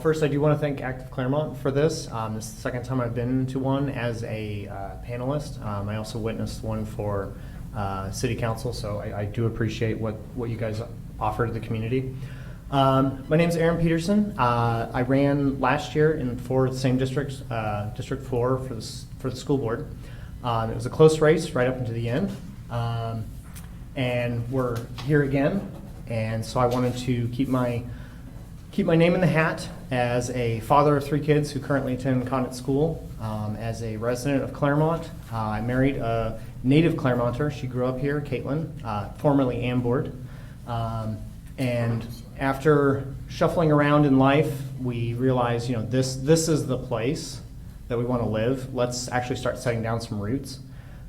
First, I do want to thank Active Claremont for this. This is the second time I've been to one as a panelist. I also witnessed one for City Council, so I do appreciate what you guys offer to the community. My name is Aaron Peterson. I ran last year in the same districts, District 4 for the school board. It was a close race right up into the end, and we're here again. And so I wanted to keep my name in the hat as a father of 3 kids who currently attend Connet School. As a resident of Claremont, I married a native Claremonter. She grew up here, Caitlin, formerly Ambord. And after shuffling around in life, we realized, this is the place that we want to live. Let's actually start setting down some roots.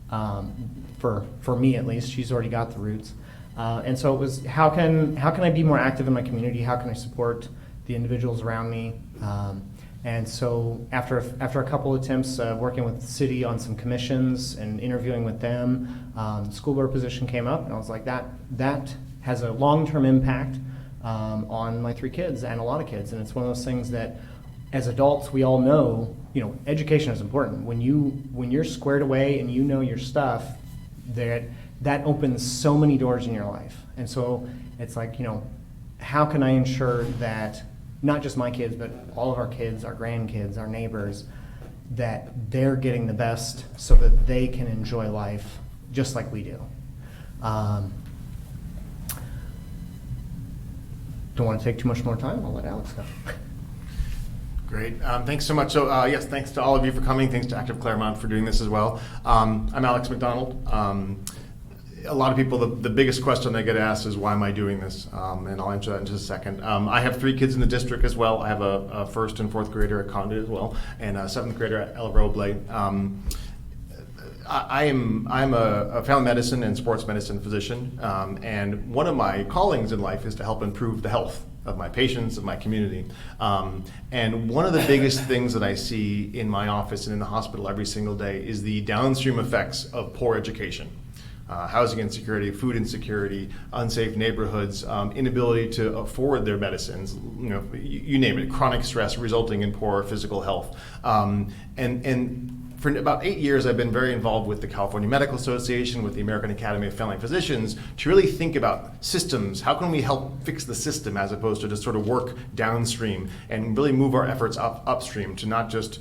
For me at least, she's already got the roots. And so it was, how can I be more active in my community? How can I support the individuals around me? And so after a couple attempts working with the city on some commissions and interviewing with them, the school board position came up, and I was like, that has a long-term impact on my 3 kids and a lot of kids. And it's one of those things that as adults we all know, education is important. When you're squared away and you know your stuff, that opens so many doors in your life. And so it's like, how can I ensure that not just my kids, but all of our kids, our grandkids, our neighbors, that they're getting the best so that they can enjoy life just like we do. Don't want to take too much more time. I'll let Alex go. Great. Thanks so much. So yes, thanks to all of you for coming. Thanks to Active Claremont for doing this as well. I'm Alex McDonald. A lot of people, the biggest question they get asked is, why am I doing this? And I'll answer that in just a second. I have 3 kids in the district as well. I have a 1st and 4th grader at Condit as well, and a 7th grader at El Roble. I'm a family medicine and sports medicine physician, and one of my callings in life is to help improve the health of my patients, of my community. And one of the biggest things that I see in my office and in the hospital every single day is the downstream effects of poor education. Housing insecurity, food insecurity, unsafe neighborhoods, inability to afford their medicines, you name it, chronic stress resulting in poor physical health. And for about 8 years, I've been very involved with the California Medical Association, with the American Academy of Family Physicians, to really think about systems. How can we help fix the system as opposed to just sort of work downstream and really move our efforts upstream to not just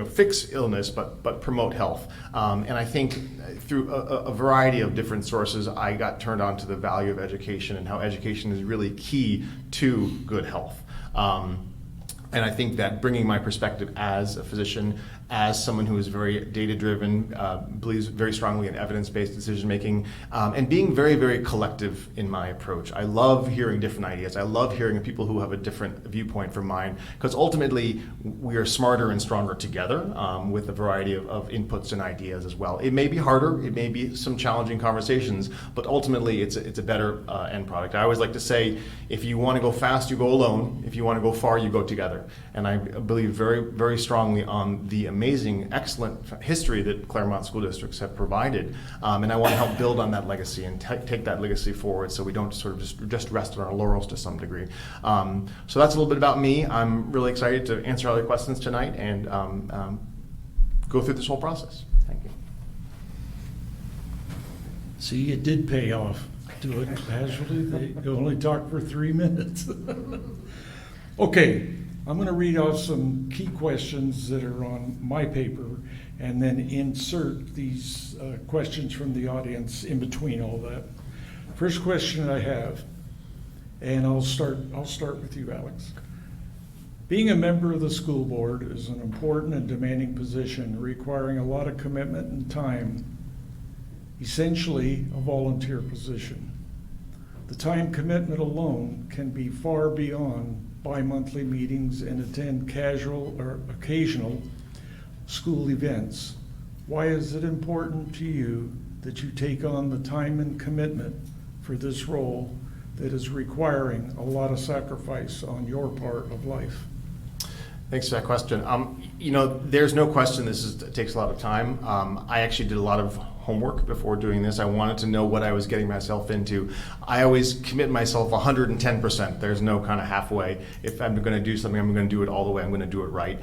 fix illness, but promote health. And I think through a variety of different sources, I got turned on to the value of education and how education is really key to good health. And I think that bringing my perspective as a physician, as someone who is very data-driven, believes very strongly in evidence-based decision-making, and being very, very collective in my approach. I love hearing different ideas. I love hearing people who have a different viewpoint from mine, because ultimately we are smarter and stronger together with a variety of inputs and ideas as well. It may be harder, it may be some challenging conversations, but ultimately it's a better end product. I always like to say, if you want to go fast, you go alone. If you want to go far, you go together. And I believe very, very strongly on the amazing, excellent history that Claremont school districts have provided. And I want to help build on that legacy and take that legacy forward so we don't sort of just rest on our laurels to some degree. So that's a little bit about me. I'm really excited to answer all your questions tonight and go through this whole process. Thank you. See, it did pay off. Do it casually. They only talk for 3 minutes. Okay. I'm going to read off some key questions that are on my paper and then insert these questions from the audience in between all that. First question I have, and I'll start with you, Alex. Being a member of the school board is an important and demanding position requiring a lot of commitment and time, essentially a volunteer position. The time commitment alone can be far beyond bi-monthly meetings and attend casual or occasional school events. Why is it important to you that you take on the time and commitment for this role that is requiring a lot of sacrifice on your part of life? Thanks for that question. There's no question it takes a lot of time. I actually did a lot of homework before doing this. I wanted to know what I was getting myself into. I always commit myself 110%. There's no kind of halfway. If I'm going to do something, I'm going to do it all the way. I'm going to do it right.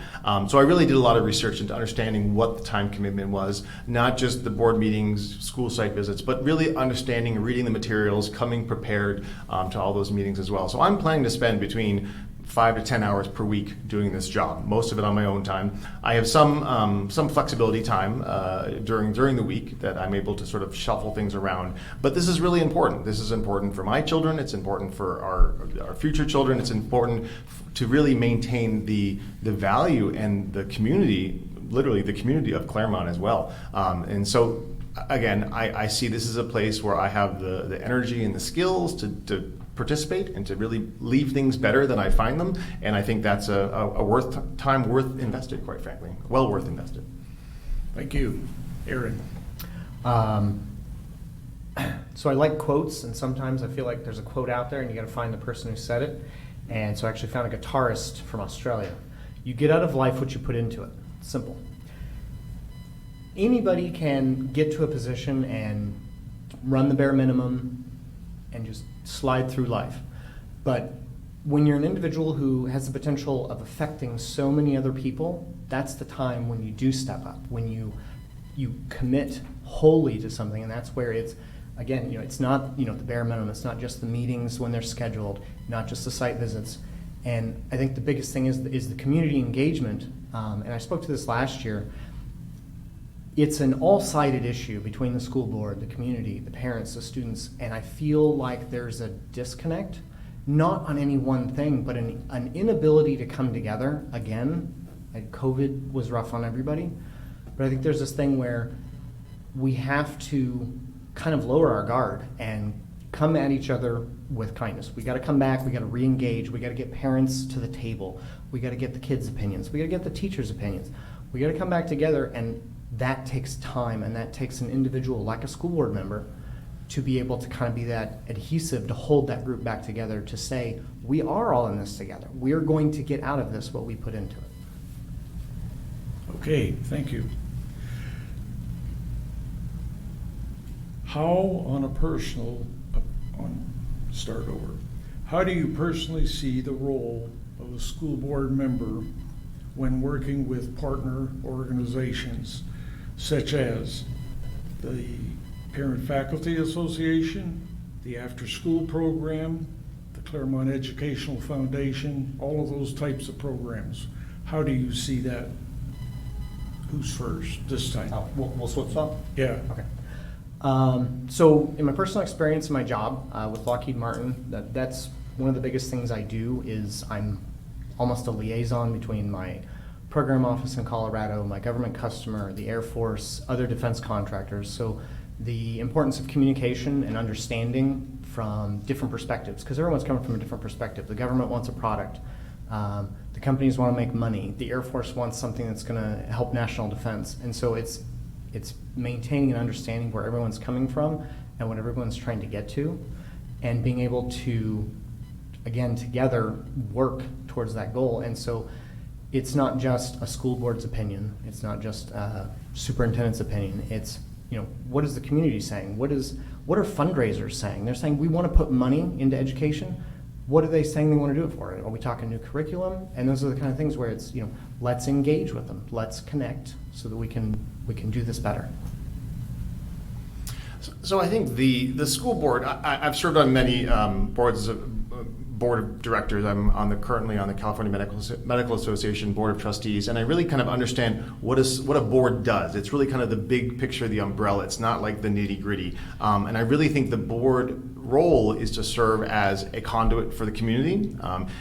So I really did a lot of research into understanding what the time commitment was, not just the board meetings, school site visits, but really understanding, reading the materials, coming prepared to all those meetings as well. So I'm planning to spend between 5 to 10 hours per week doing this job, most of it on my own time. I have some flexibility time during the week that I'm able to sort of shuffle things around. But this is really important. This is important for my children. It's important for our future children. It's important to really maintain the value and the community, literally the community of Claremont as well. And so, again, I see this as a place where I have the energy and the skills to participate and to really leave things better than I find them. And I think that's a time worth invested, quite frankly. Well worth invested. Thank you. Aaron. So I like quotes, and sometimes I feel like there's a quote out there and you got to find the person who said it. And so I actually found a guitarist from Australia. You get out of life what you put into it. Simple. Anybody can get to a position and run the bare minimum and just slide through life. But when you're an individual who has the potential of affecting so many other people, that's the time when you do step up, when you commit wholly to something. And that's where it's, again, it's not the bare minimum. It's not just the meetings when they're scheduled, not just the site visits. And I think the biggest thing is the community engagement. And I spoke to this last year. It's an all-sided issue between the school board, the community, the parents, the students, and I feel like there's a disconnect, not on any one thing, but an inability to come together. Again, COVID was rough on everybody, but I think there's this thing where we have to kind of lower our guard and come at each other with kindness. We got to come back, we got to re-engage, we got to get parents to the table, we got to get the kids' opinions, we got to get the teachers' opinions. We got to come back together, and that takes time, and that takes an individual like a school board member to be able to kind of be that adhesive, to hold that group back together, to say, we are all in this together. We are going to get out of this what we put into it. Okay, thank you. How how do you personally see the role of a school board member when working with partner organizations such as the Parent Faculty Association, the After School Program, the Claremont Educational Foundation, all of those types of programs? How do you see that? Who's first this time? Oh, we'll switch up? Yeah. Okay. So in my personal experience in my job with Lockheed Martin, that's one of the biggest things I do is I'm almost a liaison between my program office in Colorado, my government customer, the Air Force, other defense contractors. So the importance of communication and understanding from different perspectives, because everyone's coming from a different perspective. The government wants a product. The companies want to make money. The Air Force wants something that's going to help national defense. And so it's maintaining and understanding where everyone's coming from and what everyone's trying to get to, and being able to, again, together work towards that goal. And so it's not just a school board's opinion. It's not just a superintendent's opinion. It's, what is the community saying? What are fundraisers saying? They're saying we want to put money into education. What are they saying they want to do it for? Are we talking new curriculum? And those are the kind of things where it's, let's engage with them. Let's connect so that we can do this better. So I think the school board, I've served on many boards of board of directors. I'm currently on the California Medical Association Board of Trustees, and I really kind of understand what a board does. It's really kind of the big picture, the umbrella. It's not like the nitty gritty. And I really think the board role is to serve as a conduit for the community.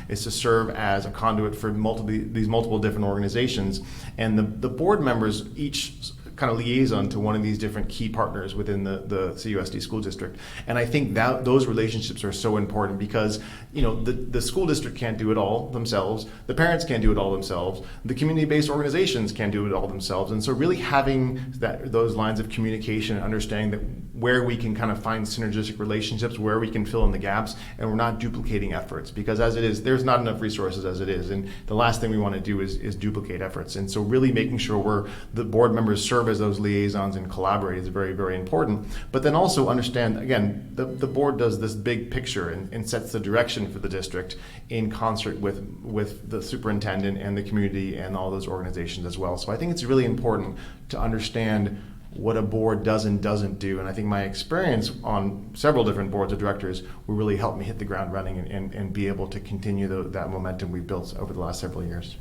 Is to serve as a conduit for these multiple different organizations, and the board members each kind of liaison to one of these different key partners within the CUSD school district. And I think that those relationships are so important because, the school district can't do it all themselves, the parents can't do it all themselves, the community-based organizations can't do it all themselves. And so really having those lines of communication and understanding that where we can kind of find synergistic relationships, where we can fill in the gaps, and we're not duplicating efforts, because as it is, there's not enough resources as it is. And the last thing we want to do is duplicate efforts. And so really making sure the board members serve as those liaisons and collaborate is very, very important. But then also understand, again, the board does this big picture and sets the direction for the district in concert with the superintendent and the community and all those organizations as well. So I think it's really important to understand what a board does and doesn't do. And I think my experience on several different boards of directors will really help me hit the ground running and be able to continue that momentum we've built over the last several years.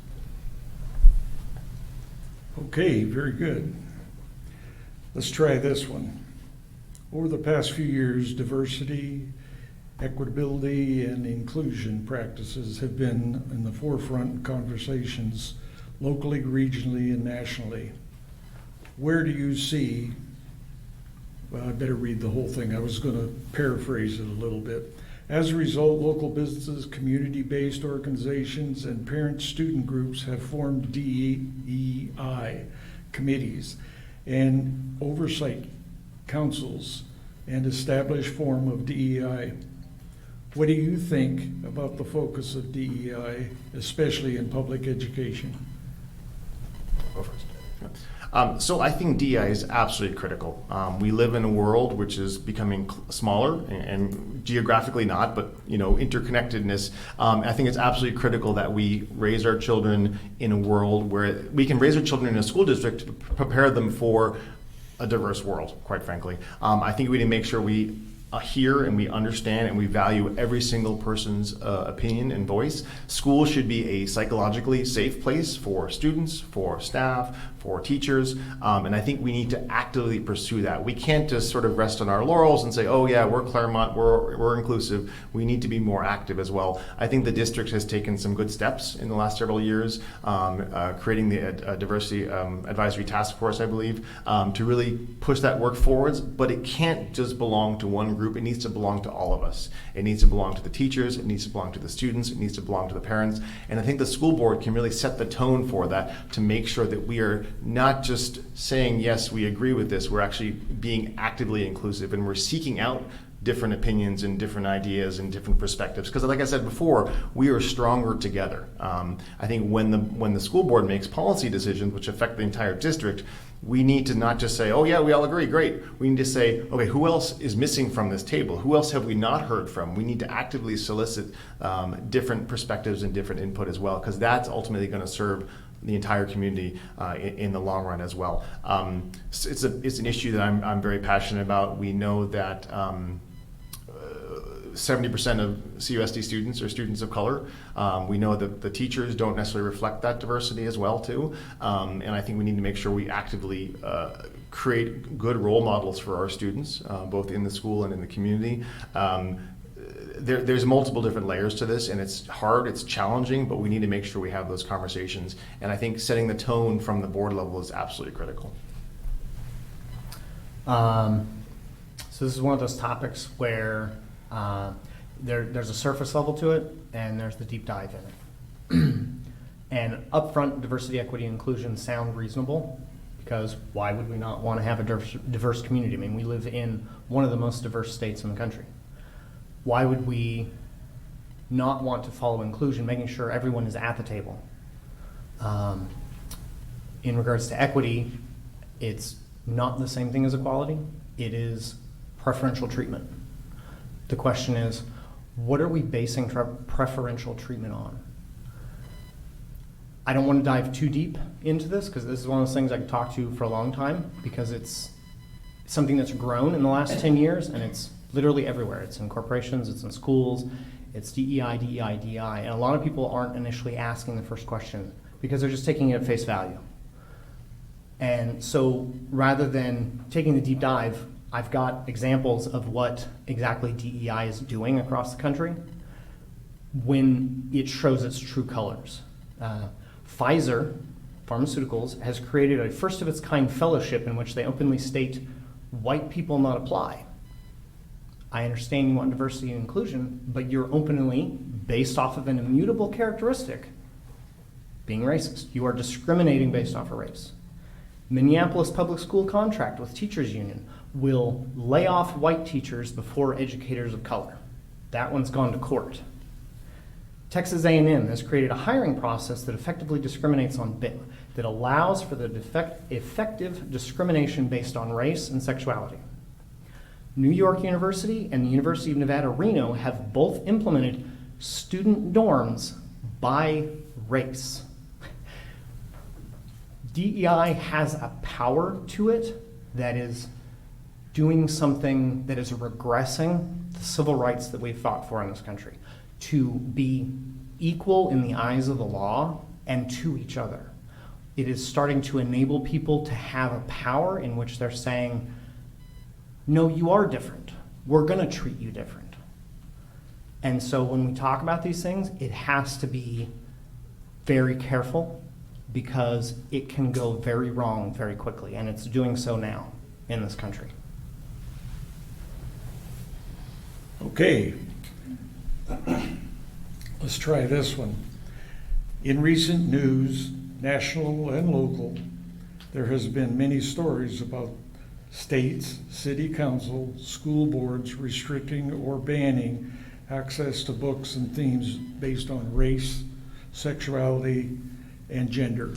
Okay, very good. Let's try this one. Over the past few years, diversity, equitability, and inclusion practices have been in the forefront in conversations locally, regionally, and nationally. Where do you see, well, I better read the whole thing. I was going to paraphrase it a little bit. As a result, local businesses, community-based organizations, and parent-student groups have formed DEI committees and oversight councils and established form of DEI. What do you think about the focus of DEI, especially in public education? Go first. So I think DEI is absolutely critical. We live in a world which is becoming smaller and geographically not, but interconnectedness. I think it's absolutely critical that we raise our children in a world where we can raise our children in a school district to prepare them for a diverse world, quite frankly. I think we need to make sure we hear and we understand and we value every single person's opinion and voice. School should be a psychologically safe place for students, for staff, for teachers, and I think we need to actively pursue that. We can't just sort of rest on our laurels and say, oh yeah, we're Claremont, we're inclusive. We need to be more active as well. I think the district has taken some good steps in the last several years, creating the Diversity Advisory Task Force, I believe, to really push that work forwards, but it can't just belong to one group. It needs to belong to all of us. It needs to belong to the teachers, it needs to belong to the students, it needs to belong to the parents, and I think the school board can really set the tone for that to make sure that we are not just saying, yes, we agree with this, we're actually being actively inclusive and we're seeking out different opinions and different ideas and different perspectives. Because like I said before, we are stronger together. I think when the school board makes policy decisions which affect the entire district, we need to not just say, oh yeah, we all agree, great. We need to say, okay, who else is missing from this table? Who else have we not heard from? We need to actively solicit different perspectives and different input as well, because that's ultimately going to serve the entire community in the long run as well. It's an issue that I'm very passionate about. We know that 70% of CUSD students are students of color. We know that the teachers don't necessarily reflect that diversity as well too. And I think we need to make sure we actively create good role models for our students, both in the school and in the community. There's multiple different layers to this, and it's hard, it's challenging, but we need to make sure we have those conversations. And I think setting the tone from the board level is absolutely critical. So this is one of those topics where there's a surface level to it, and there's the deep dive in it. And upfront, diversity, equity, and inclusion sound reasonable, because why would we not want to have a diverse community? I mean, we live in one of the most diverse states in the country. Why would we not want to follow inclusion, making sure everyone is at the table? In regards to equity, it's not the same thing as equality. It is preferential treatment. The question is, what are we basing preferential treatment on? I don't want to dive too deep into this because this is one of those things I could talk to for a long time, because it's something that's grown in the last 10 years and it's literally everywhere. It's in corporations, it's in schools, it's DEI, DEI, DEI. And a lot of people aren't initially asking the first question because they're just taking it at face value. And so rather than taking the deep dive, I've got examples of what exactly DEI is doing across the country when it shows its true colors. Pfizer Pharmaceuticals has created a first of its kind fellowship in which they openly state white people not apply. I understand you want diversity and inclusion, but you're openly, based off of an immutable characteristic, being racist. You are discriminating based off of race. Minneapolis Public School contract with teachers union will lay off white teachers before educators of color. That one's gone to court. Texas A&M has created a hiring process that effectively discriminates on that allows for the effective discrimination based on race and sexuality. New York University and the University of Nevada, Reno have both implemented student dorms by race. DEI has a power to it that is doing something that is regressing the civil rights that we've fought for in this country, to be equal in the eyes of the law and to each other. It is starting to enable people to have a power in which they're saying, no, you are different. We're going to treat you different. And so when we talk about these things, it has to be very careful because it can go very wrong very quickly, and it's doing so now in this country. Okay. Let's try this one. In recent news, national and local, there has been many stories about states, city council, school boards restricting or banning access to books and themes based on race, sexuality, and gender.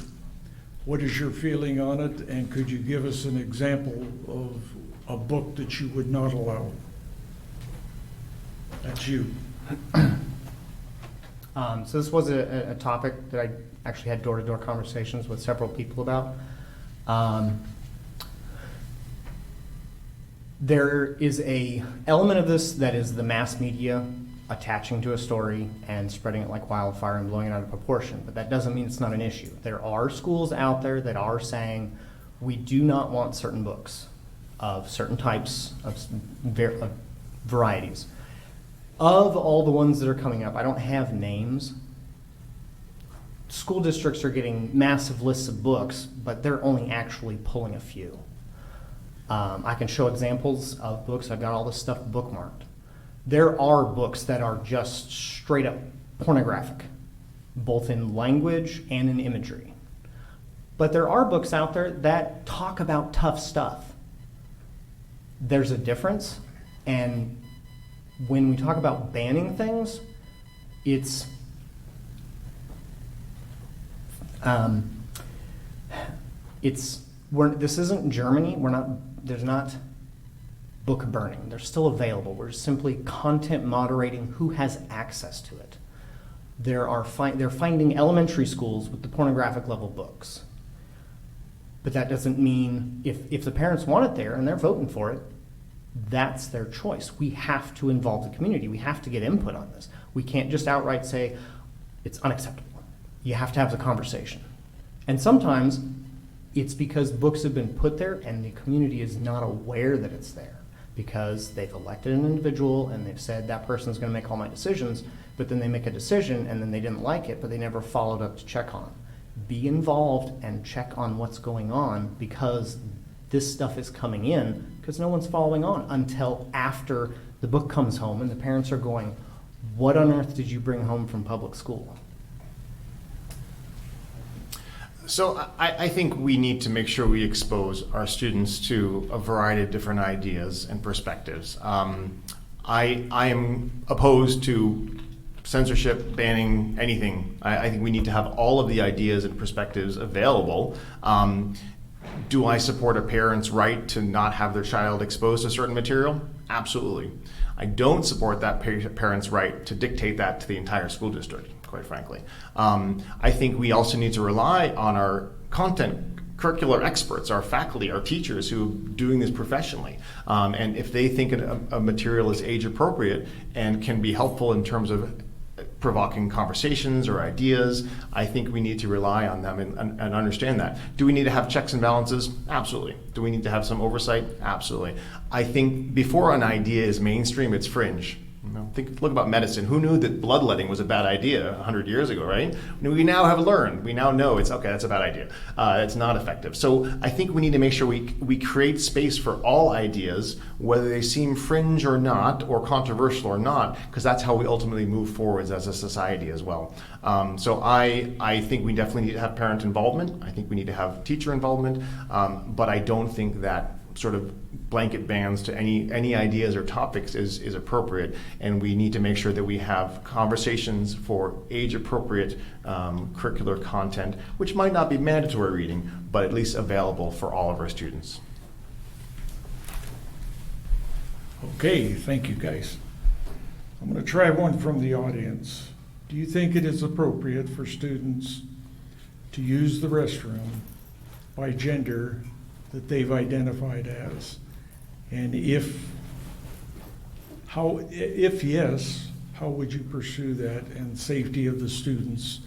What is your feeling on it, and could you give us an example of a book that you would not allow? That's you. So this was a topic that I actually had door-to-door conversations with several people about. There is a element of this that is the mass media attaching to a story and spreading it like wildfire and blowing it out of proportion, but that doesn't mean it's not an issue. There are schools out there that are saying, we do not want certain books of certain types of varieties. Of all the ones that are coming up, I don't have names. School districts are getting massive lists of books, but they're only actually pulling a few. I can show examples of books. I've got all this stuff bookmarked. There are books that are just straight up pornographic, both in language and in imagery. But there are books out there that talk about tough stuff. There's a difference, and when we talk about banning things, this isn't Germany. There's not book burning. They're still available. We're simply content moderating who has access to it. They're finding elementary schools with the pornographic level books. But that doesn't mean if the parents want it there and they're voting for it, that's their choice. We have to involve the community. We have to get input on this. We can't just outright say it's unacceptable. You have to have the conversation. And sometimes it's because books have been put there and the community is not aware that it's there because they've elected an individual and they've said that person's going to make all my decisions, but then they make a decision and then they didn't like it, but they never followed up to check on it. Be involved and check on what's going on because this stuff is coming in because no one's following on until after the book comes home and the parents are going, what on earth did you bring home from public school? So I think we need to make sure we expose our students to a variety of different ideas and perspectives. I am opposed to censorship, banning anything. I think we need to have all of the ideas and perspectives available. Do I support a parent's right to not have their child exposed to certain material? Absolutely. I don't support that parent's right to dictate that to the entire school district, quite frankly. I think we also need to rely on our content curricular experts, our faculty, our teachers who are doing this professionally. And if they think a material is age appropriate and can be helpful in terms of provoking conversations or ideas, I think we need to rely on them and understand that. Do we need to have checks and balances? Absolutely. Do we need to have some oversight? Absolutely. I think before an idea is mainstream, it's fringe. Look about medicine. Who knew that bloodletting was a bad idea 100 years ago, right? We now have learned. We now know it's okay, that's a bad idea. It's not effective. So I think we need to make sure we create space for all ideas, whether they seem fringe or not, or controversial or not, because that's how we ultimately move forwards as a society as well. So I think we definitely need to have parent involvement. I think we need to have teacher involvement, but I don't think that sort of blanket bans to any ideas or topics is appropriate, and we need to make sure that we have conversations for age-appropriate curricular content, which might not be mandatory reading, but at least available for all of our students. Okay, thank you, guys. I'm going to try one from the audience. Do you think it is appropriate for students to use the restroom by gender that they've identified as? And if yes, how would you pursue that and safety of the students?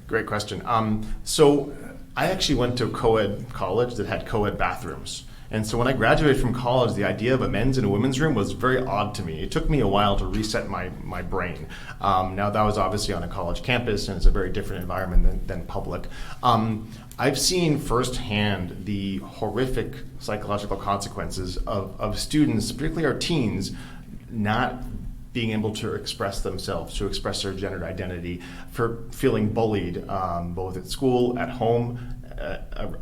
Great question. So I actually went to a co-ed college that had co-ed bathrooms. And so when I graduated from college, the idea of a men's and a women's room was very odd to me. It took me a while to reset my brain. Now that was obviously on a college campus, and it's a very different environment than public. I've seen firsthand the horrific psychological consequences of students, particularly our teens, not being able to express themselves, to express their gendered identity, for feeling bullied both at school, at home,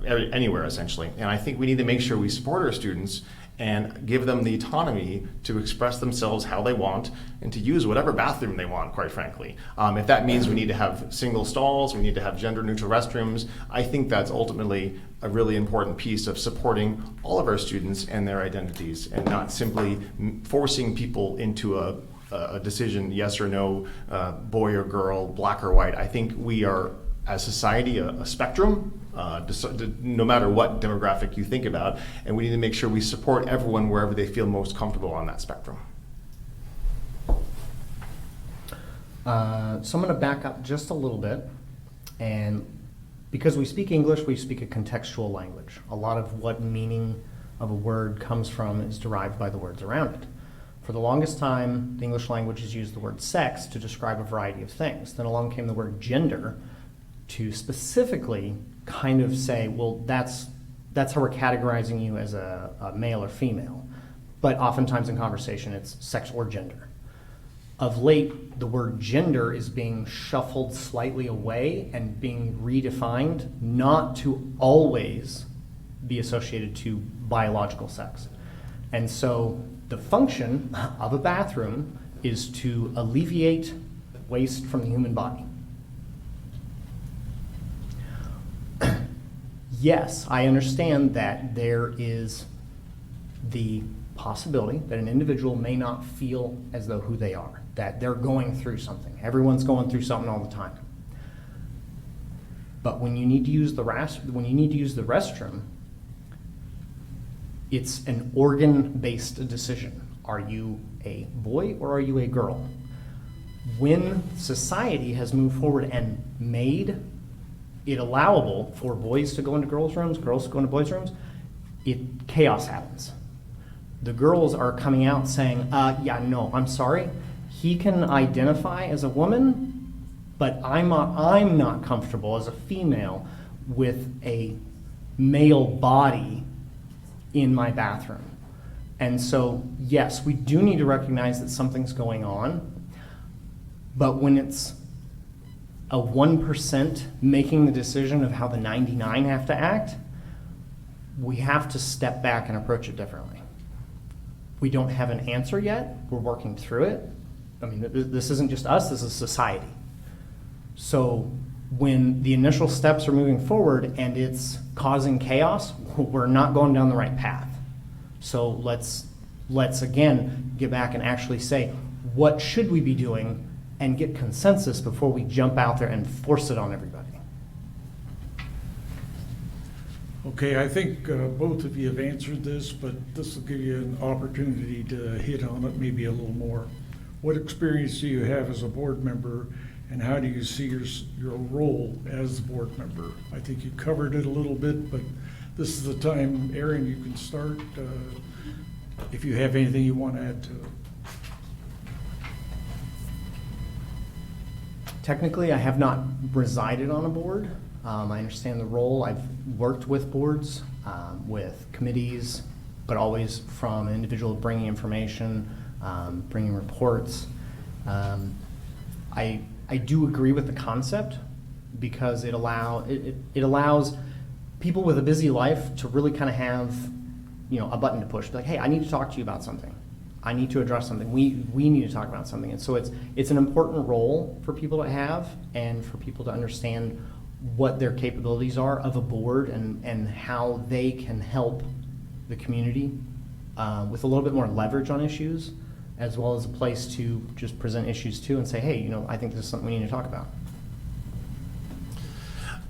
anywhere essentially. And I think we need to make sure we support our students and give them the autonomy to express themselves how they want and to use whatever bathroom they want, quite frankly. If that means we need to have single stalls, we need to have gender-neutral restrooms, I think that's ultimately a really important piece of supporting all of our students and their identities, and not simply forcing people into a decision, yes or no, boy or girl, black or white. I think we are, as society, a spectrum, no matter what demographic you think about, and we need to make sure we support everyone wherever they feel most comfortable on that spectrum. So I'm going to back up just a little bit, and because we speak English, we speak a contextual language. A lot of what meaning of a word comes from is derived by the words around it. For the longest time, the English language has used the word sex to describe a variety of things. Then along came the word gender to specifically kind of say, well, that's how we're categorizing you as a male or female. But oftentimes in conversation, it's sex or gender. Of late, the word gender is being shuffled slightly away and being redefined, not to always be associated to biological sex. And so the function of a bathroom is to alleviate waste from the human body. Yes, I understand that there is the possibility that an individual may not feel as though who they are, that they're going through something. Everyone's going through something all the time. But when you need to use the restroom, it's an organ-based decision. Are you a boy or are you a girl? When society has moved forward and made it allowable for boys to go into girls' rooms, girls to go into boys' rooms, chaos happens. The girls are coming out saying, yeah, no, I'm sorry. He can identify as a woman, but I'm not comfortable as a female with a male body in my bathroom. And so, yes, we do need to recognize that something's going on, but when it's a 1% making the decision of how the 99 have to act, we have to step back and approach it differently. We don't have an answer yet. We're working through it. I mean, this isn't just us, this is society. So when the initial steps are moving forward and it's causing chaos, we're not going down the right path. So let's again get back and actually say, what should we be doing, and get consensus before we jump out there and force it on everybody. Okay, I think both of you have answered this, but this will give you an opportunity to hit on it maybe a little more. What experience do you have as a board member, and how do you see your role as a board member? I think you covered it a little bit, but this is the time, Aaron, you can start if you have anything you want to add to it. Technically, I have not resided on a board. I understand the role. I've worked with boards, with committees, but always from an individual bringing information, bringing reports. I do agree with the concept because it allows people with a busy life to really kind of have, you know, a button to push. Be like, hey, I need to talk to you about something. I need to address something. We need to talk about something. And so it's an important role for people to have and for people to understand what their capabilities are of a board and how they can help the community with a little bit more leverage on issues, as well as a place to just present issues to and say, hey, you know, I think this is something we need to talk about.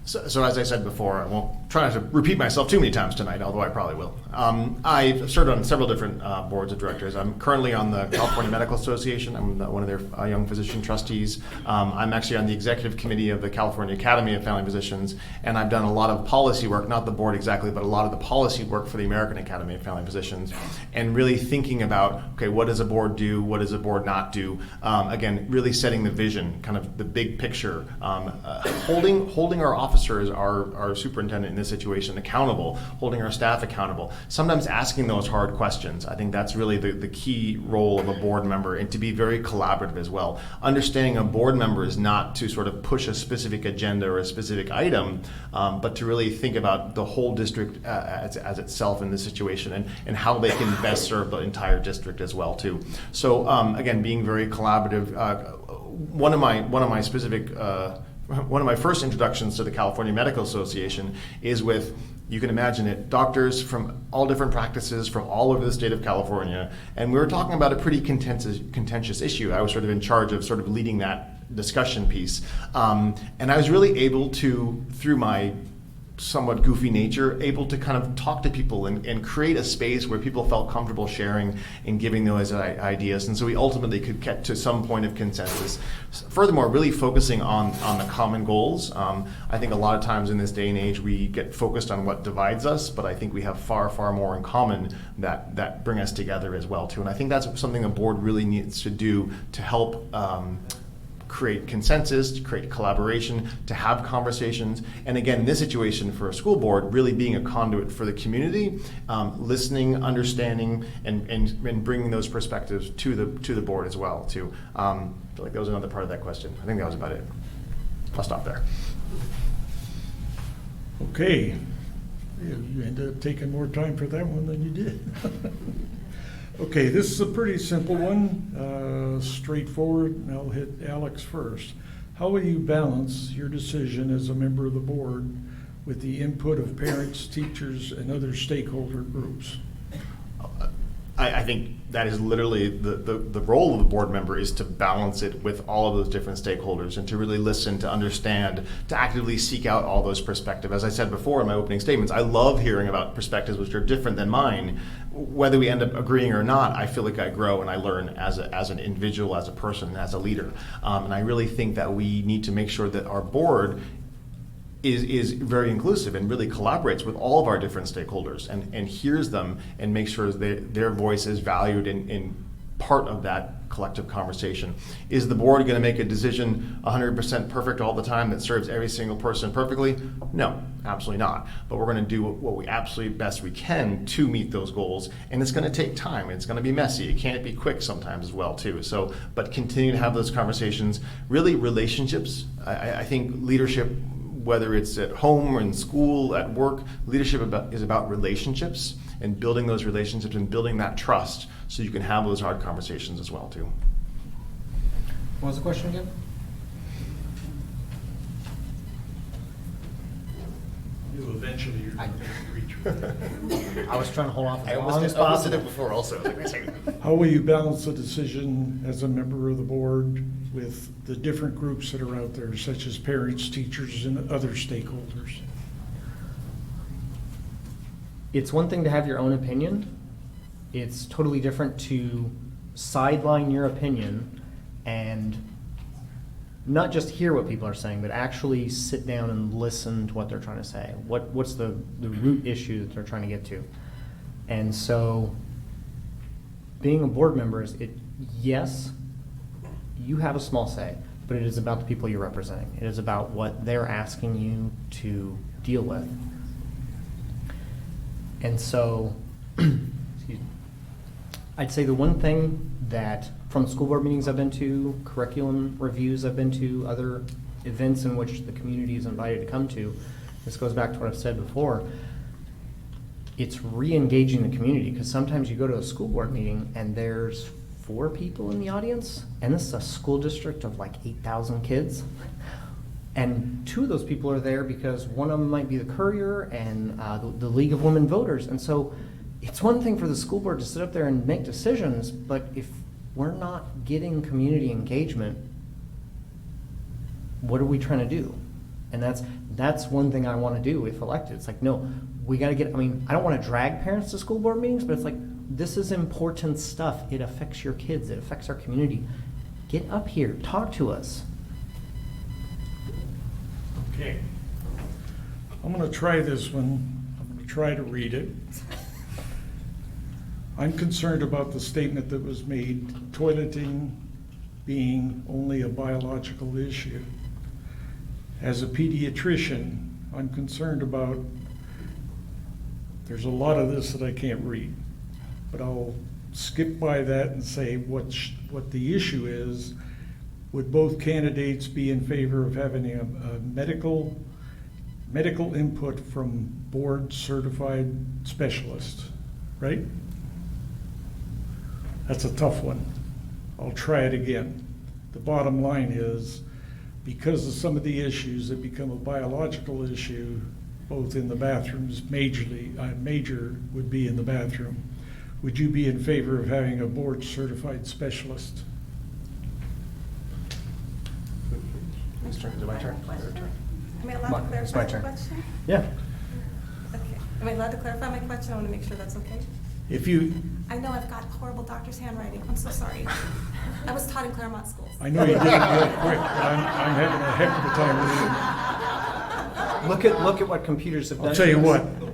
So as I said before, I won't try not to repeat myself too many times tonight, although I probably will. I've served on several different boards of directors. I'm currently on the California Medical Association. I'm one of their young physician trustees. I'm actually on the executive committee of the California Academy of Family Physicians, and I've done a lot of policy work, not the board exactly, but a lot of the policy work for the American Academy of Family Physicians, and really thinking about, okay, what does a board do? What does a board not do? Again, really setting the vision, kind of the big picture, holding our officers, our superintendent in this situation accountable, holding our staff accountable, sometimes asking those hard questions. I think that's really the key role of a board member, and to be very collaborative as well. Understanding a board member is not to sort of push a specific agenda or a specific item, but to really think about the whole district as itself in this situation and how they can best serve the entire district as well too. So again, being very collaborative. One of my first introductions to the California Medical Association is with, you can imagine it, doctors from all different practices from all over the state of California, and we were talking about a pretty contentious issue. I was sort of in charge of sort of leading that discussion piece, and I was really able to, through my somewhat goofy nature, able to kind of talk to people and create a space where people felt comfortable sharing and giving those ideas. And so we ultimately could get to some point of consensus. Furthermore, really focusing on the common goals. I think a lot of times in this day and age we get focused on what divides us, but I think we have far, far more in common that bring us together as well too. And I think that's something the board really needs to do to help create consensus, to create collaboration, to have conversations. And again, in this situation for a school board, really being a conduit for the community, listening, understanding, and bringing those perspectives to the board as well too. I feel like that was another part of that question. I think that was about it. I'll stop there. Okay, you ended up taking more time for that one than you did. Okay, this is a pretty simple one, straightforward, and I'll hit Alex first. How will you balance your decision as a member of the board with the input of parents, teachers, and other stakeholder groups? I think that is literally the role of a board member, is to balance it with all of those different stakeholders and to really listen, to understand, to actively seek out all those perspectives. As I said before in my opening statements, I love hearing about perspectives which are different than mine. Whether we end up agreeing or not, I feel like I grow and I learn as an individual, as a person, as a leader. And I really think that we need to make sure that our board is very inclusive and really collaborates with all of our different stakeholders and hears them and makes sure that their voice is valued in part of that collective conversation. Is the board going to make a decision 100% perfect all the time that serves every single person perfectly? No, absolutely not. But we're going to do what we absolutely best we can to meet those goals, and it's going to take time. It's going to be messy. It can't be quick sometimes as well too. So, but continue to have those conversations. Really, relationships. I think leadership, whether it's at home or in school, at work, leadership is about relationships and building those relationships and building that trust so you can have those hard conversations as well too. What was the question again? You eventually you're going to reach. I was trying to hold off I as almost long as did it possible. before also. Like, wait a second. How will you balance the decision as a member of the board with the different groups that are out there, such as parents, teachers, and other stakeholders? It's one thing to have your own opinion. It's totally different to sideline your opinion and not just hear what people are saying, but actually sit down and listen to what they're trying to say. What's the root issue that they're trying to get to? And so being a board member is, yes, you have a small say, but it is about the people you're representing. It is about what they're asking you to deal with. And so, I'd say the one thing that from school board meetings I've been to, curriculum reviews I've been to, other events in which the community is invited to come to, this goes back to what I've said before, it's re-engaging the community, because sometimes you go to a school board meeting and there's 4 people in the audience, and this is a school district of like 8,000 kids. And 2 of those people are there because one of them might be the courier and the League of Women Voters. And so it's one thing for the school board to sit up there and make decisions, but if we're not getting community engagement, what are we trying to do? And that's one thing I want to do if elected. It's like, no, we got to get, I mean, I don't want to drag parents to school board meetings, but it's like, this is important stuff. It affects your kids. It affects our community. Get up here. Talk to us. Okay. I'm going to try this one. I'm going to try to read it. I'm concerned about the statement that was made, toileting being only a biological issue. As a pediatrician, I'm concerned about, there's a lot of this that I can't read, but I'll skip by that and say what the issue is. Would both candidates be in favor of having a medical input from board certified specialists, right? That's a tough one. I'll try it again. The bottom line is, because of some of the issues that become a biological issue, both in the bathrooms, major would be in the bathroom, would you be in favor of having a board certified specialist? Whose turn? Is it my turn? Am I allowed to It's my clarify the turn. question? Yeah. Okay. Am I allowed to clarify my question? I want to make sure that's okay. If you, I know I've got horrible doctor's handwriting. I'm so sorry. I was taught in Claremont schools. I know you did it real quick, but I'm having a heck of a time with Look at what computers have it. done. I'll tell you to us. what,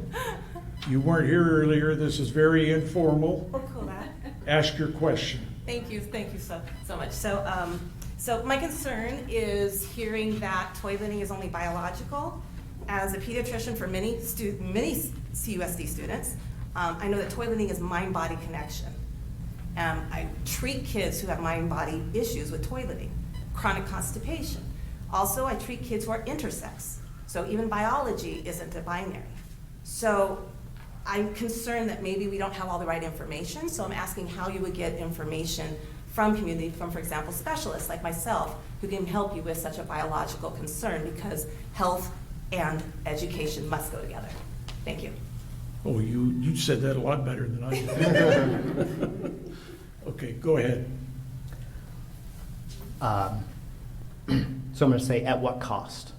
you weren't here earlier. This is very informal. Oh, cool, that. Ask your question. Thank you so much. So my concern is hearing that toileting is only biological. As a pediatrician for many CUSD students, I know that toileting is mind-body connection. I treat kids who have mind-body issues with toileting, chronic constipation. Also, I treat kids who are intersex. So even biology isn't a binary. So I'm concerned that maybe we don't have all the right information. So I'm asking how you would get information from community, from, for example, specialists like myself, who can help you with such a biological concern, because health and education must go together. Thank you. Oh, you said that a lot better than I did. Okay, go ahead. So I'm going to say, at what cost?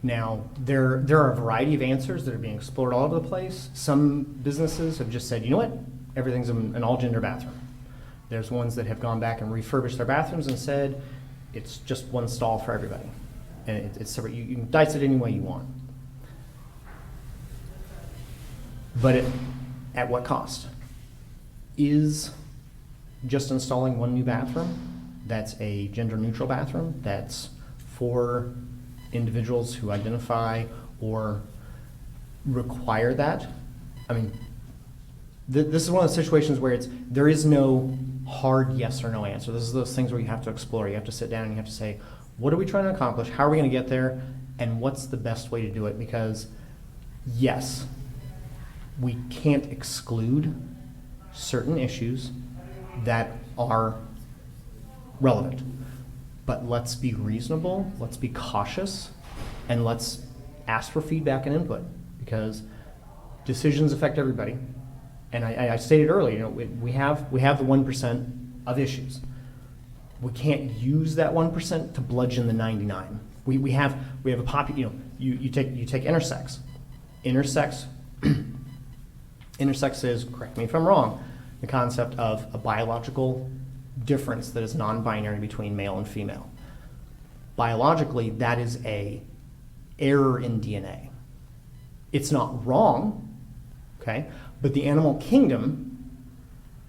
Now, there are a variety of answers that are being explored all over the place. Some businesses have just said, you know what, everything's an all-gender bathroom. There's ones that have gone back and refurbished their bathrooms and said, it's just one stall for everybody. And it's separate. You can dice it any way you want. But at what cost? Is just installing one new bathroom that's a gender-neutral bathroom that's for individuals who identify or require that? I mean, this is one of the situations where there is no hard yes or no answer. This is those things where you have to explore. You have to sit down and you have to say, what are we trying to accomplish? How are we going to get there? And what's the best way to do it? Because yes, we can't exclude certain issues that are relevant. But let's be reasonable, let's be cautious, and let's ask for feedback and input, because decisions affect everybody. And I stated earlier, we have the 1% of issues. We can't use that 1% to bludgeon the 99. We have a you take intersex. Intersex is, correct me if I'm wrong, the concept of a biological difference that is non-binary between male and female. Biologically, that is a error in DNA. It's not wrong, okay? But the animal kingdom,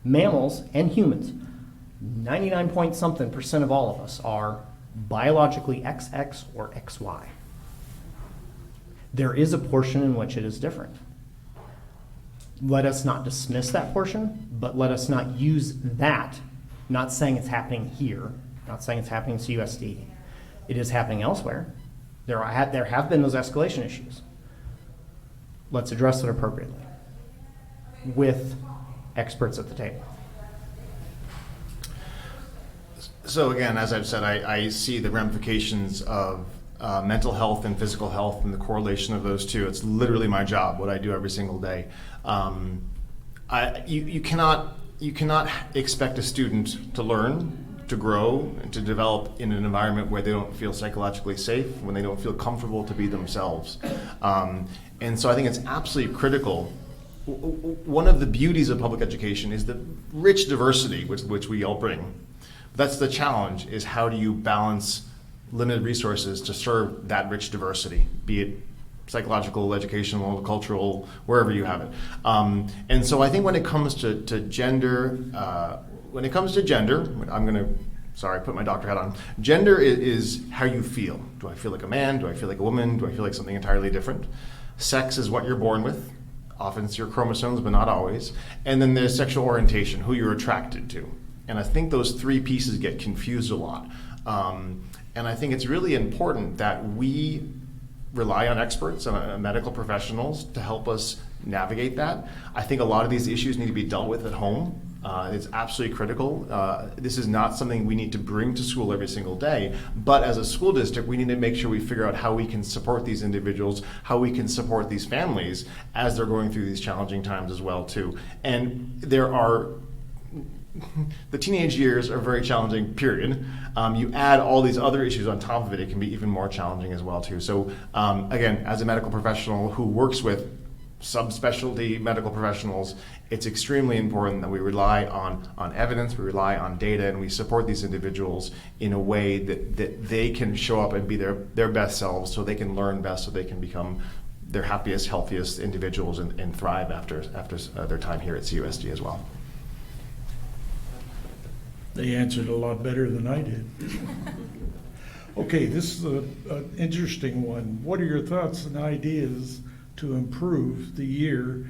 mammals and humans, 99 point something % of all of us are biologically XX or XY. There is a portion in which it is different. Let us not dismiss that portion, but let us not use that, not saying it's happening here, not saying it's happening in CUSD. It is happening elsewhere. There have been those escalation issues. Let's address it appropriately with experts at the table. So again, as I've said, I see the ramifications of mental health and physical health and the correlation of those two. It's literally my job, what I do every single day. You cannot expect a student to learn, to grow, and to develop in an environment where they don't feel psychologically safe, when they don't feel comfortable to be themselves. And so I think it's absolutely critical. One of the beauties of public education is the rich diversity which we all bring. That's the challenge, is how do you balance limited resources to serve that rich diversity, be it psychological, educational, cultural, wherever you have it. And so I think when it comes to gender, I'm going to, put my doctor hat on. Gender is how you feel. Do I feel like a man? Do I feel like a woman? Do I feel like something entirely different? Sex is what you're born with. Often it's your chromosomes, but not always. And then there's sexual orientation, who you're attracted to. And I think those three pieces get confused a lot. And I think it's really important that we rely on experts and medical professionals to help us navigate that. I think a lot of these issues need to be dealt with at home. It's absolutely critical. This is not something we need to bring to school every single day, but as a school district, we need to make sure we figure out how we can support these individuals, how we can support these families as they're going through these challenging times as well too. And the teenage years are very challenging, period. You add all these other issues on top of it, it can be even more challenging as well too. So again, as a medical professional who works with subspecialty medical professionals, it's extremely important that we rely on evidence, we rely on data, and we support these individuals in a way that they can show up and be their best selves, so they can learn best, so they can become their happiest, healthiest individuals and thrive after their time here at CUSD as well. They answered a lot better than I did. Okay, this is an interesting one. What are your thoughts and ideas to improve the year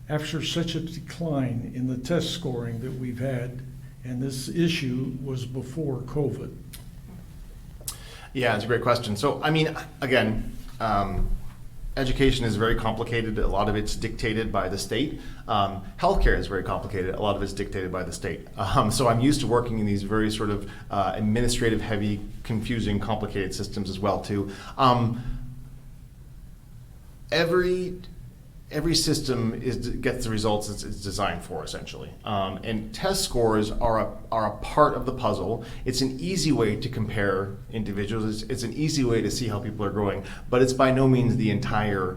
after such a decline in the test scoring that we've had? And this issue was before COVID. Yeah, it's a great question. So, I mean, again, education is very complicated. A lot of it's dictated by the state. Healthcare is very complicated. A lot of it's dictated by the state. So I'm used to working in these very sort of administrative, heavy, confusing, complicated systems as well too. Every system gets the results it's designed for, essentially. And test scores are a part of the puzzle. It's an easy way to compare individuals. It's an easy way to see how people are growing, but it's by no means the entire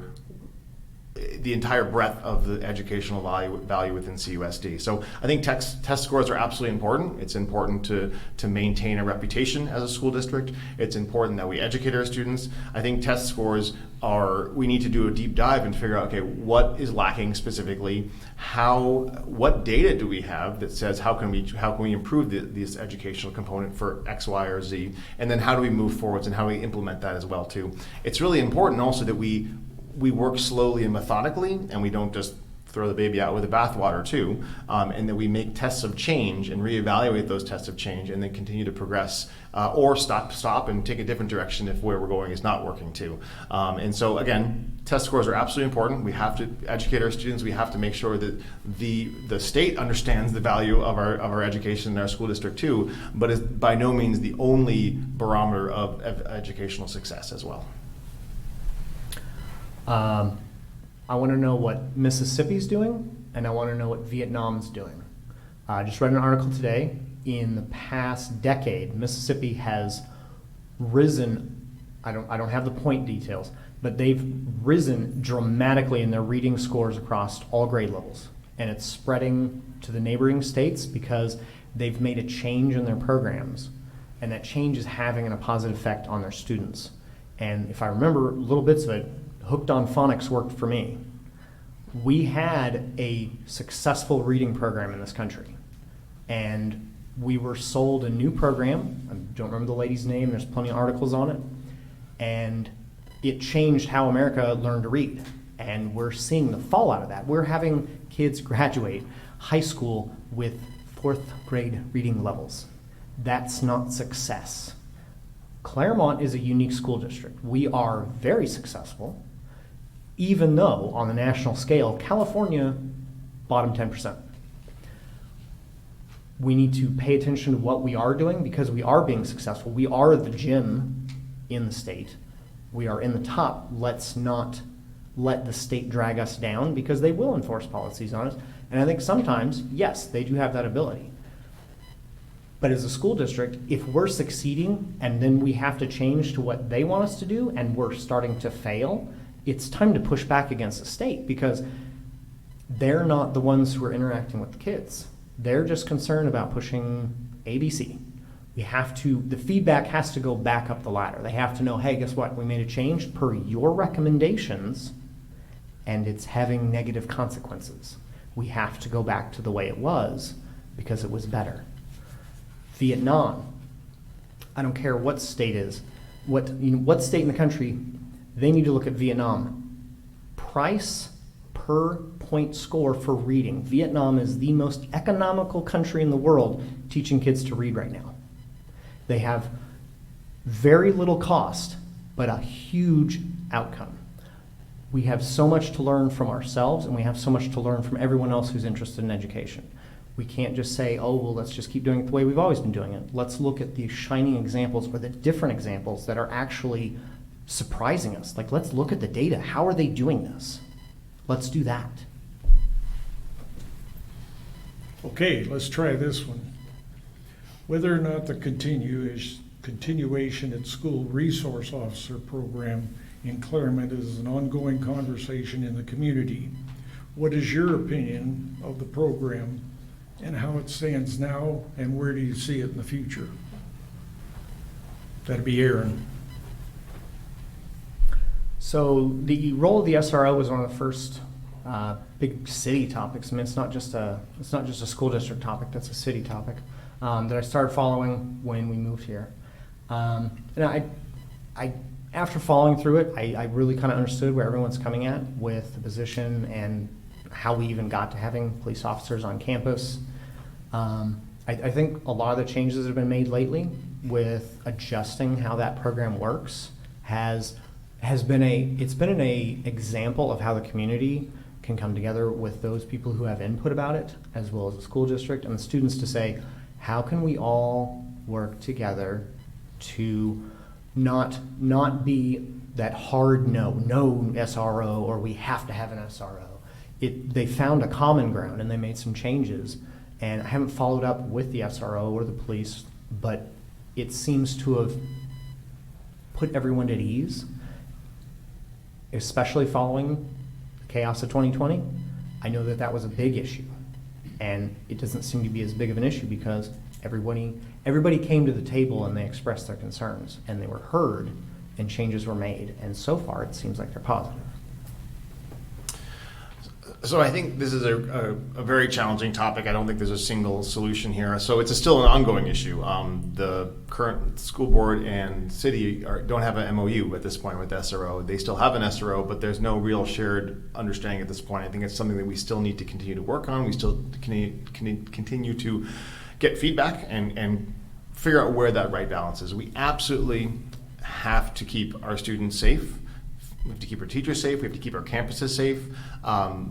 breadth of the educational value within CUSD. So I think test scores are absolutely important. It's important to maintain a reputation as a school district. It's important that we educate our students. I think test scores we need to do a deep dive and figure out, okay, what is lacking specifically? What data do we have that says how can we improve this educational component for X, Y, or Z? And then how do we move forwards and how do we implement that as well too? It's really important also that we work slowly and methodically, and we don't just throw the baby out with the bathwater too, and that we make tests of change and reevaluate those tests of change and then continue to progress or stop and take a different direction if where we're going is not working too. And so again, test scores are absolutely important. We have to educate our students. We have to make sure that the state understands the value of our education in our school district too, but is by no means the only barometer of educational success as well. I want to know what Mississippi's doing, and I want to know what Vietnam's doing. I just read an article today. In the past decade, Mississippi has risen. I don't have the point details, but they've risen dramatically in their reading scores across all grade levels, and it's spreading to the neighboring states because they've made a change in their programs, and that change is having a positive effect on their students. And if I remember little bits of it, Hooked on Phonics worked for me. We had a successful reading program in this country, and we were sold a new program. I don't remember the lady's name. There's plenty of articles on it, and it changed how America learned to read, and we're seeing the fallout of that. We're having kids graduate high school with 4th grade reading levels. That's not success. Claremont is a unique school district. We are very successful, even though on the national scale, California, bottom 10%. We need to pay attention to what we are doing because we are being successful. We are the gym in the state. We are in the top. Let's not let the state drag us down because they will enforce policies on us. And I think sometimes, yes, they do have that ability. But as a school district, if we're succeeding and then we have to change to what they want us to do and we're starting to fail, it's time to push back against the state because they're not the ones who are interacting with the kids. They're just concerned about pushing ABC. The feedback has to go back up the ladder. They have to know, hey, guess what? We made a change per your recommendations and it's having negative consequences. We have to go back to the way it was because it was better. Vietnam, I don't care what state is, what state in the country, they need to look at Vietnam. Price per point score for reading. Vietnam is the most economical country in the world teaching kids to read right now. They have very little cost, but a huge outcome. We have so much to learn from ourselves, and we have so much to learn from everyone else who's interested in education. We can't just say, oh, well, let's just keep doing it the way we've always been doing it. Let's look at the shining examples or the different examples that are actually surprising us. Like, let's look at the data. How are they doing this? Let's do that. Okay, let's try this one. Whether or not the continuation at school resource officer program in Claremont is an ongoing conversation in the community. What is your opinion of the program and how it stands now, and where do you see it in the future? That'd be Aaron. So the role of the SRO was one of the first big city topics. I mean, it's not just a school district topic. That's a city topic that I started following when we moved here. And I after following through it, I really kind of understood where everyone's coming at with the position and how we even got to having police officers on campus. I think a lot of the changes that have been made lately with adjusting how that program works has been an example of how the community can come together with those people who have input about it, as well as the school district and the students, to say, how can we all work together to not be that hard no SRO, or we have to have an SRO. They found a common ground and they made some changes, and I haven't followed up with the SRO or the police, but it seems to have put everyone at ease, especially following the chaos of 2020. I know that was a big issue, and it doesn't seem to be as big of an issue because everybody came to the table and they expressed their concerns, and they were heard, and changes were made, and so far it seems like they're positive. So I think this is a very challenging topic. I don't think there's a single solution here. So it's still an ongoing issue. The current school board and city don't have an MOU at this point with SRO. They still have an SRO, but there's no real shared understanding at this point. I think it's something that we still need to continue to work on. We still continue to get feedback and figure out where that right balance is. We absolutely have to keep our students safe. We have to keep our teachers safe. We have to keep our campuses safe,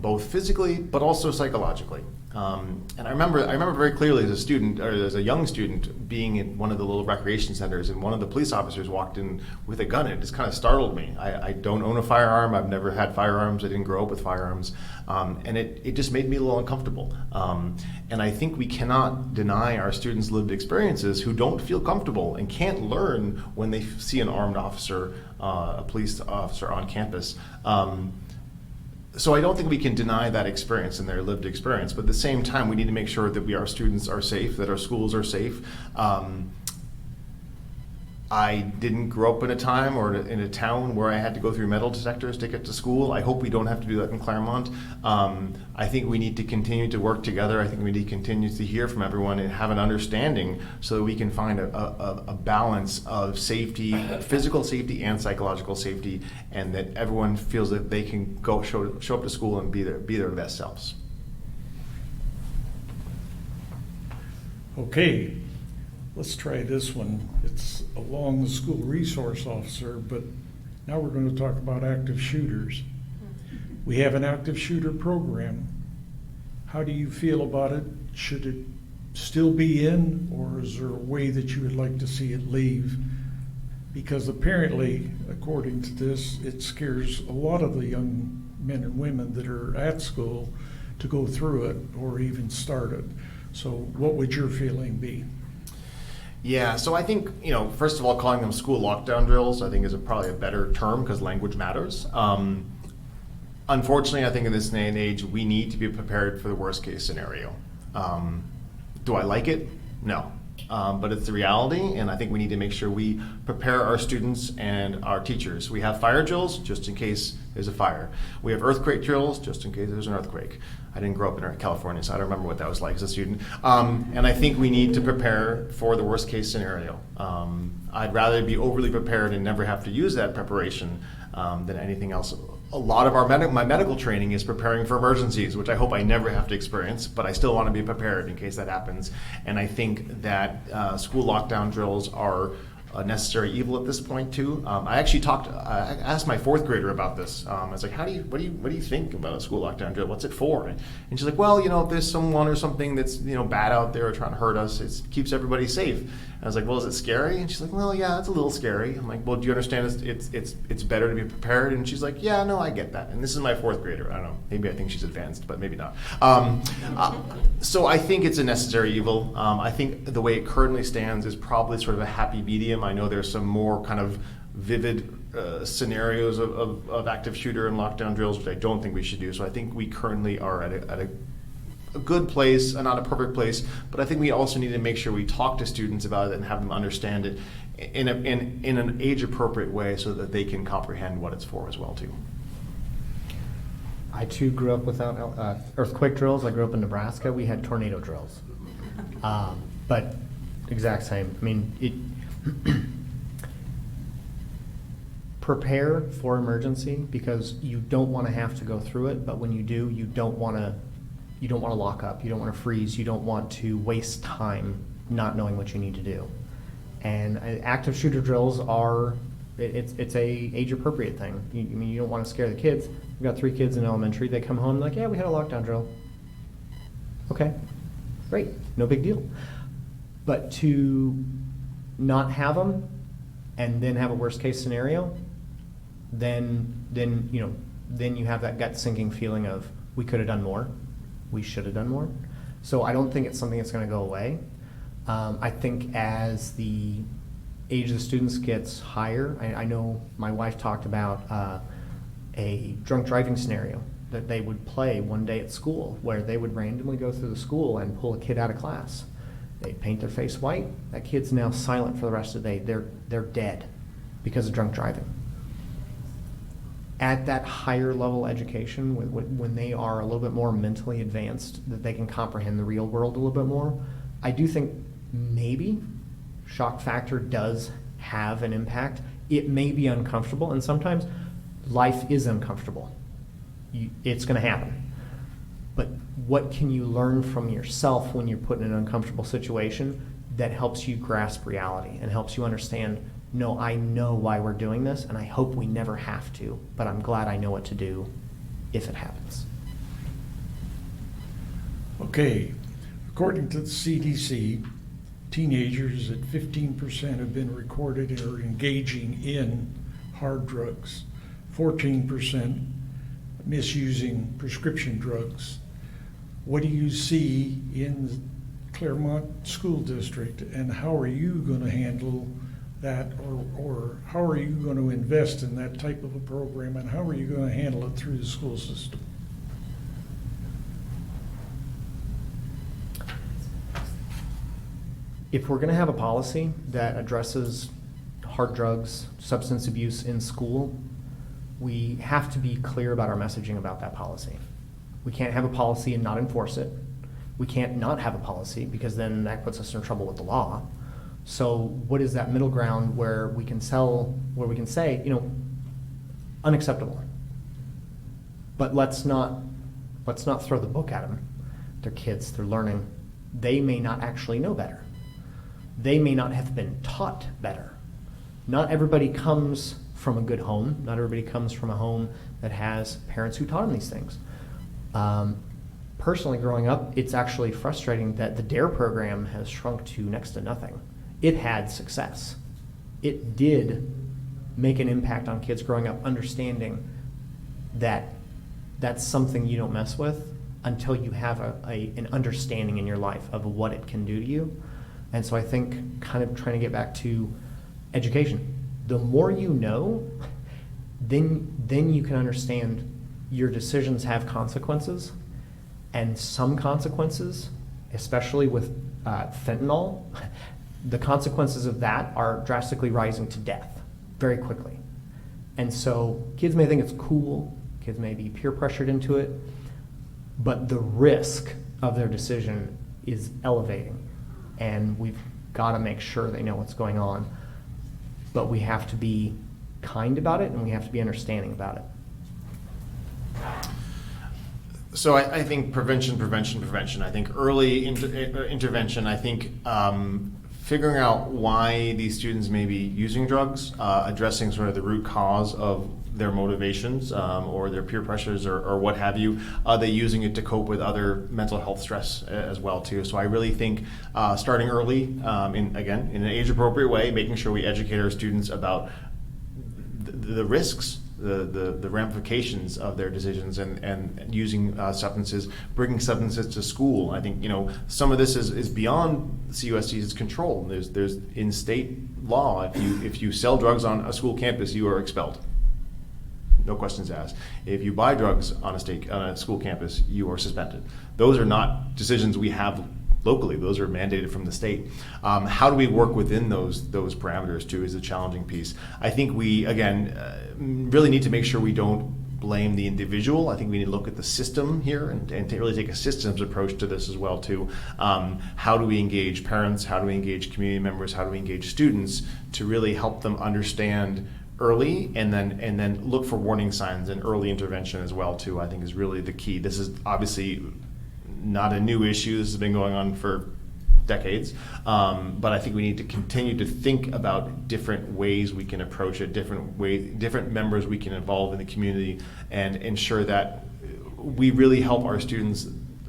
both physically but also psychologically. And I remember very clearly as a student, or as a young student, being in one of the little recreation centers, and one of the police officers walked in with a gun, and it just kind of startled me. I don't own a firearm. I've never had firearms. I didn't grow up with firearms, and it just made me a little uncomfortable. And I think we cannot deny our students lived experiences who don't feel comfortable and can't learn when they see an armed officer, a police officer on campus. So I don't think we can deny that experience and their lived experience, but at the same time, we need to make sure that our students are safe, that our schools are safe. I didn't grow up in a time or in a town where I had to go through metal detectors to get to school. I hope we don't have to do that in Claremont. I think we need to continue to work together. I think we need to continue to hear from everyone and have an understanding so that we can find a balance of safety, physical safety and psychological safety, and that everyone feels that they can go show up to school and be their best selves. Okay, Let's try this one. It's along the school resource officer, but now we're going to talk about active shooters. We have an active shooter program. How do you feel about it? Should it still be in, or is there a way that you would like to see it leave? Because apparently, according to this, it scares a lot of the young men and women that are at school to go through it or even start it. So what would your feeling be? Yeah, so I think, first of all, calling them school lockdown drills, I think is probably a better term because language matters. Unfortunately, I think in this day and age, we need to be prepared for the worst case scenario. Do I like it? No. But it's the reality, and I think we need to make sure we prepare our students and our teachers. We have fire drills just in case there's a fire. We have earthquake drills just in case there's an earthquake. I didn't grow up in California, so I don't remember what that was like as a student. And I think we need to prepare for the worst case scenario. I'd rather be overly prepared and never have to use that preparation than anything else. A lot of my medical training is preparing for emergencies, which I hope I never have to experience, but I still want to be prepared in case that happens. And I think that school lockdown drills are a necessary evil at this point too. I actually I asked my fourth grader about this. I was like, what do you think about a school lockdown drill? What's it for? And she's like, well, if there's someone or something that's bad out there trying to hurt us, it keeps everybody safe. And I was like, well, is it scary? And she's like, well, yeah, it's a little scary. I'm like, well, do you understand it's better to be prepared? And she's like, yeah, no, I get that. And this is my fourth grader. I don't know. Maybe I think she's advanced, but maybe not. So I think it's a necessary evil. I think the way it currently stands is probably sort of a happy medium. I know there's some more kind of vivid scenarios of active shooter and lockdown drills, which I don't think we should do. So I think we currently are at a good place, not a perfect place, but I think we also need to make sure we talk to students about it and have them understand it in an age-appropriate way so that they can comprehend what it's for as well too. I too grew up without earthquake drills. I grew up in Nebraska. We had tornado drills, but exact same. I mean, prepare for emergency because you don't want to have to go through it. But when you do, you don't want to lock up. You don't want to freeze. You don't want to waste time not knowing what you need to do. And active shooter drills are. It's a age-appropriate thing. You don't want to scare the kids. We've got 3 kids in elementary. They come home like, yeah, we had a lockdown drill. Okay, great, no big deal. But to not have them and then have a worst-case scenario, then you have that gut-sinking feeling of we could have done more, we should have done more. So I don't think it's something that's going to go away. I think as the age of the students gets higher, I know my wife talked about a drunk driving scenario that they would play one day at school where they would randomly go through the school and pull a kid out of class. They'd paint their face white. That kid's now silent for the rest of the day. They're dead because of drunk driving. At that higher level education, when they are a little bit more mentally advanced, that they can comprehend the real world a little bit more, I do think maybe shock factor does have an impact. It may be uncomfortable, and sometimes life is uncomfortable. It's going to happen. But what can you learn from yourself when you're put in an uncomfortable situation that helps you grasp reality and helps you understand, no, I know why we're doing this, and I hope we never have to, but I'm glad I know what to do if it happens. Okay, according to the CDC, teenagers at 15% have been recorded or engaging in hard drugs, 14% misusing prescription drugs. What do you see in the Claremont School District, and how are you going to handle that, or how are you going to invest in that type of a program, and how are you going to handle it through the school system? If we're going to have a policy that addresses hard drugs, substance abuse in school, we have to be clear about our messaging about that policy. We can't have a policy and not enforce it. We can't not have a policy because then that puts us in trouble with the law. So what is that middle ground where we can say, unacceptable. But let's not throw the book at them. They're kids, they're learning. They may not actually know better. they may not have been taught better. Not everybody comes from a good home. Not everybody comes from a home that has parents who taught them these things. Personally, growing up, it's actually frustrating that the DARE program has shrunk to next to nothing. It had success. It did make an impact on kids growing up, understanding that that's something you don't mess with until you have an understanding in your life of what it can do to you. And so I think kind of trying to get back to education. The more you know, then you can understand your decisions have consequences, and some consequences, especially with fentanyl, the consequences of that are drastically rising to death very quickly. And so kids may think it's cool, kids may be peer pressured into it, but the risk of their decision is elevating, and we've got to make sure they know what's going on. But we have to be kind about it, and we have to be understanding about it. So I think prevention. I think early intervention. I think figuring out why these students may be using drugs, addressing sort of the root cause of their motivations or their peer pressures or what have you. Are they using it to cope with other mental health stress as well too? So I really think starting early, in an age-appropriate way, making sure we educate our students about the risks, the ramifications of their decisions and using substances, bringing substances to school. I think some of this is beyond CUSD's control. There's in state law, if you sell drugs on a school campus, you are expelled. No questions asked. If you buy drugs on a school campus, you are suspended. Those are not decisions we have locally. Those are mandated from the state. How do we work within those parameters too is a challenging piece. I think we, really need to make sure we don't blame the individual. I think we need to look at the system here and to really take a systems approach to this as well too. How do we engage parents? How do we engage community members? How do we engage students to really help them understand early and then look for warning signs and early intervention as well too, I think is really the key. This is obviously not a new issue. This has been going on for decades, but I think we need to continue to think about different ways we can approach it, different members we can involve in the community, and ensure that we really help our students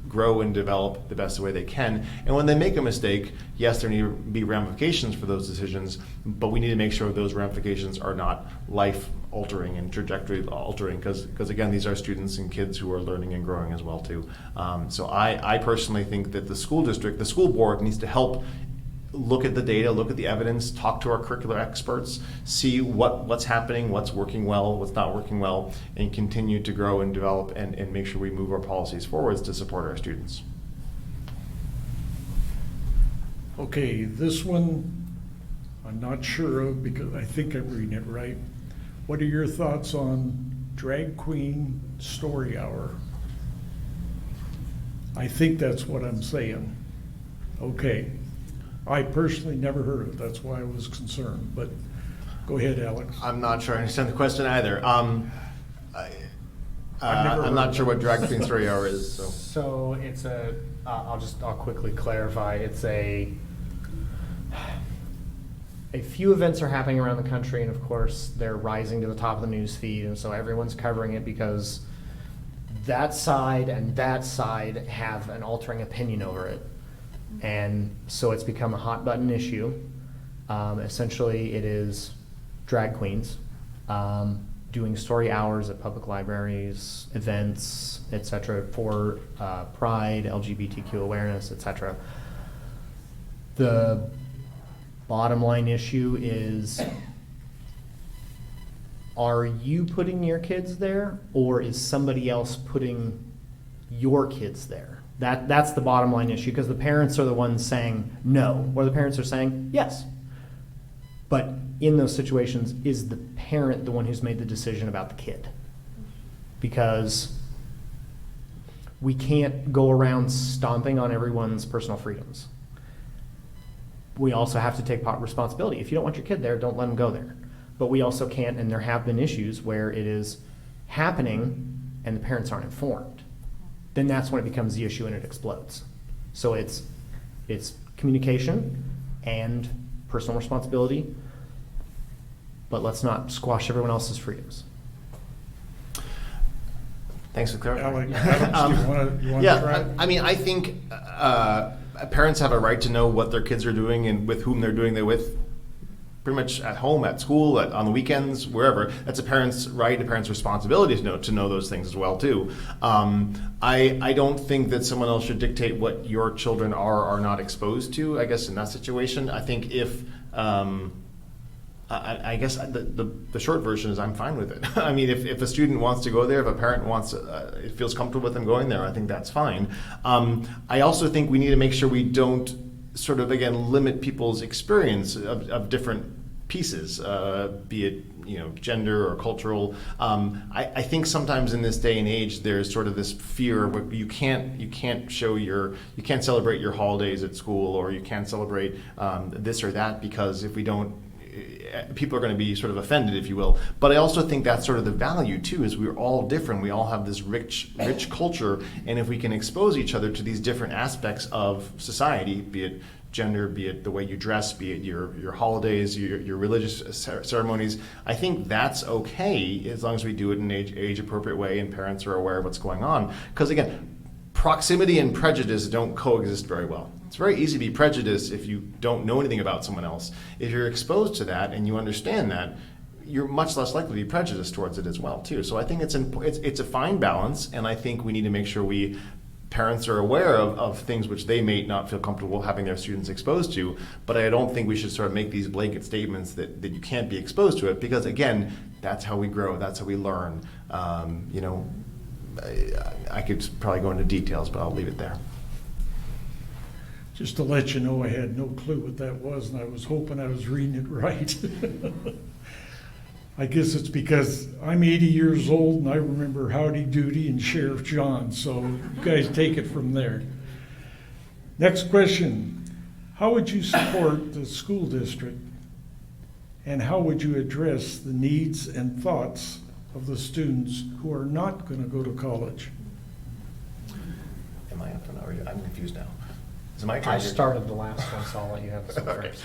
grow and develop the best way they can. And when they make a mistake, yes, there need to be ramifications for those decisions, but we need to make sure those ramifications are not life-altering and trajectory-altering, because again, these are students and kids who are learning and growing as well too. So I personally think that the school district, the school board needs to help look at the data, look at the evidence, talk to our curricular experts, see what's happening, what's working well, what's not working well, and continue to grow and develop and make sure we move our policies forwards to support our students. Okay, this one I'm not sure of because I think I'm reading it right. What are your thoughts on drag queen story hour? I think that's what I'm saying. Okay. I personally never heard of it. That's why I was concerned. But go ahead, Alex. I'm not sure I understand the question either. I'm never not heard sure of what it. drag queen story hour is. So it's I'll quickly clarify. It's a few events are happening around the country, and of course they're rising to the top of the news feed, and so everyone's covering it because that side and that side have an altering opinion over it. And so it's become a hot button issue. Essentially, it is drag queens doing story hours at public libraries, events, etc. for pride, LGBTQ awareness, etc. The bottom line issue is, are you putting your kids there, or is somebody else putting your kids there? That's the bottom line issue, because the parents are the ones saying no, or the parents are saying yes. But in those situations, is the parent the one who's made the decision about the kid? Because we can't go around stomping on everyone's personal freedoms. We also have to take responsibility. If you don't want your kid there, don't let them go there. But we also can't, and there have been issues where it is happening and the parents aren't informed. Then that's when it becomes the issue and it explodes. So it's communication and personal responsibility, but let's not squash everyone else's freedoms. Thanks for clarifying. Alex, do you want to try? I mean, I think parents have a right to know what their kids are doing and with whom they're doing it with. Pretty much at home, at school, on the weekends, wherever. That's a parent's right, a parent's responsibility to know those things as well too. I don't think that someone else should dictate what your children are or not exposed to. I guess in that situation, I think if I guess the short version is I'm fine with it. I mean, if a student wants to go there, if a parent wants, it feels comfortable with them going there, I think that's fine. I also think we need to make sure we don't sort of, again, limit people's experience of different pieces, be it gender or cultural. I think sometimes in this day and age there's sort of this fear where you can't celebrate your holidays at school, or you can't celebrate this or that, because if we don't, people are going to be sort of offended, if you will. But I also think that's sort of the value too, is we're all different. We all have this rich culture, and if we can expose each other to these different aspects of society, be it gender, be it the way you dress, be it your holidays, your religious ceremonies, I think that's okay as long as we do it in an age appropriate way and parents are aware of what's going on. Because again, proximity and prejudice don't coexist very well. It's very easy to be prejudiced if you don't know anything about someone else. If you're exposed to that and you understand that, you're much less likely to be prejudiced towards it as well too. So I think it's a fine balance, and I think we need to make sure parents are aware of things which they may not feel comfortable having their students exposed to, but I don't think we should sort of make these blanket statements that you can't be exposed to it, because again, that's how we grow, that's how we learn. I could probably go into details, but I'll leave it there. Just to let you know, I had no clue what that was, and I was hoping I was reading it right. I guess it's because I'm 80 years old and I remember Howdy Doody and Sheriff John, so you guys take it from there. Next question. How would you support the school district, and how would you address the needs and thoughts of the students who are not going to go to college? Am I up or no? I'm confused now. Is it my turn? I started the last one, so I'll let you have the first.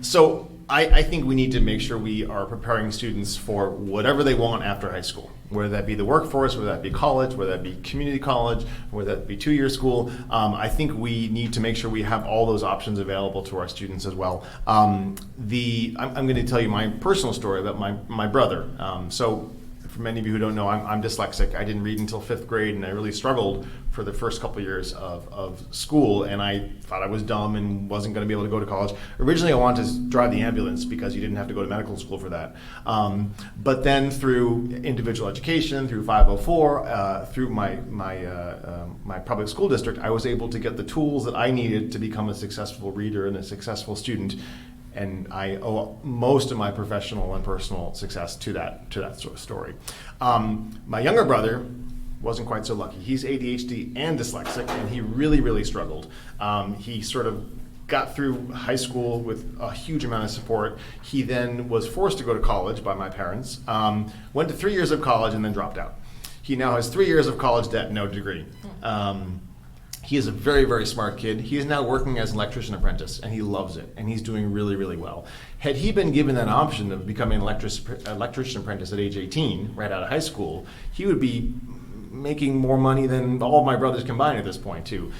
So I think we need to make sure we are preparing students for whatever they want after high school, whether that be the workforce, whether that be college, whether that be community college, whether that be two-year school. I think we need to make sure we have all those options available to our students as well. I'm going to tell you my personal story about my brother. So for many of you who don't know, I'm dyslexic. I didn't read until 5th grade, and I really struggled for the first couple of years of school, and I thought I was dumb and wasn't going to be able to go to college. Originally, I wanted to drive the ambulance because you didn't have to go to medical school for that. But then through individual education, through 504, through my public school district, I was able to get the tools that I needed to become a successful reader and a successful student. And I owe most of my professional and personal success to that sort of story. My younger brother wasn't quite so lucky. He's ADHD and dyslexic, and he really, really struggled. He sort of got through high school with a huge amount of support. He then was forced to go to college by my parents, went to 3 years of college, and then dropped out. He now has 3 years of college debt, no degree. He is a very, very smart kid. He is now working as an electrician apprentice, and he loves it, and he's doing really, really well. Had he been given that option of becoming an electrician apprentice at age 18, right out of high school, he would be making more money than all of my brothers combined at this point, too.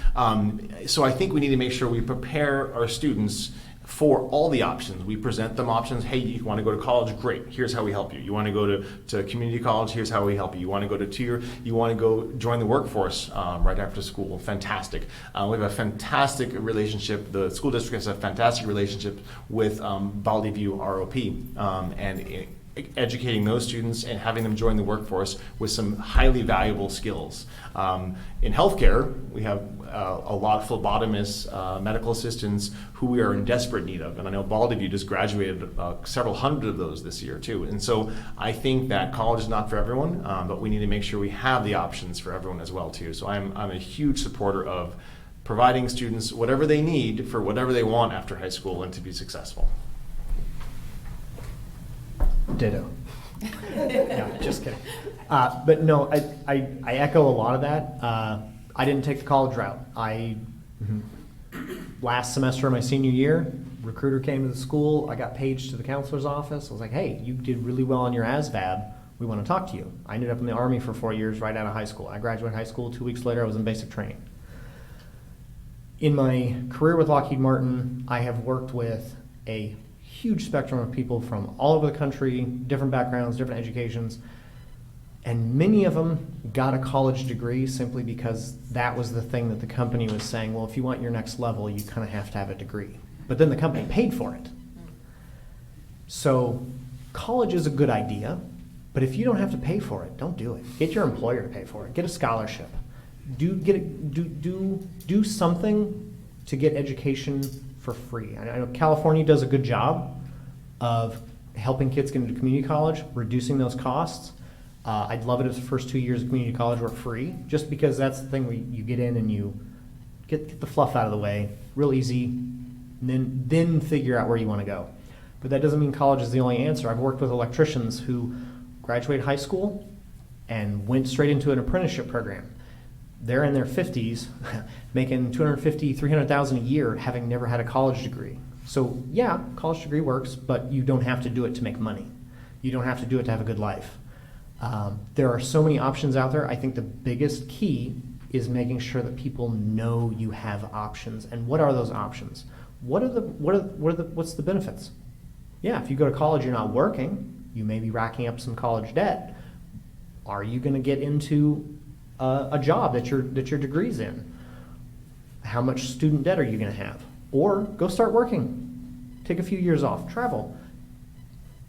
So I think we need to make sure we prepare our students for all the options. We present them options. Hey, you want to go to college? Great. Here's how we help you. You want to go to community college? Here's how we help you. You want to go to two-year? You want to go join the workforce right after school? Fantastic. We have a fantastic relationship. The school district has a fantastic relationship with Valley View ROP, and educating those students and having them join the workforce with some highly valuable skills. In healthcare, we have a lot of phlebotomists, medical assistants who we are in desperate need of. And I know Valley just graduated several hundred of those this year too. And so I think that college is not for everyone, but we need to make sure we have the options for everyone as well too. So I'm a huge supporter of providing students whatever they need for whatever they want after high school and to be successful. Ditto. No, just kidding. But no, I echo a lot of that. I didn't take the college route. Last semester of my senior year, recruiter came to the school. I got paged to the counselor's office. I was like, hey, you did really well on your ASVAB. We want to talk to you. I ended up in the Army for 4 years right out of high school. I graduated high school. 2 weeks later, I was in basic training. In my career with Lockheed Martin, I have worked with a huge spectrum of people from all over the country, different backgrounds, different educations, and many of them got a college degree simply because that was the thing that the company was saying, well, if you want your next level, you kind of have to have a degree. But then the company paid for it. So college is a good idea, but if you don't have to pay for it, don't do it. Get your employer to pay for it. Get a scholarship. Do something to get education for free. I know California does a good job of helping kids get into community college, reducing those costs. I'd love it if the first 2 years of community college were free, just because that's the thing where you get in and you get the fluff out of the way, real easy, and then figure out where you want to go. But that doesn't mean college is the only answer. I've worked with electricians who graduated high school and went straight into an apprenticeship program. They're in their 50s, making $250,000, $300,000 a year, having never had a college degree. So yeah, college degree works, but you don't have to do it to make money. You don't have to do it to have a good life. There are so many options out there. I think the biggest key is making sure that people know you have options. And what are those options? What's the benefits? Yeah, if you go to college, you're not working. You may be racking up some college debt. Are you going to get into a job that your degree's in? How much student debt are you going to have? Or go start working. Take a few years off. Travel.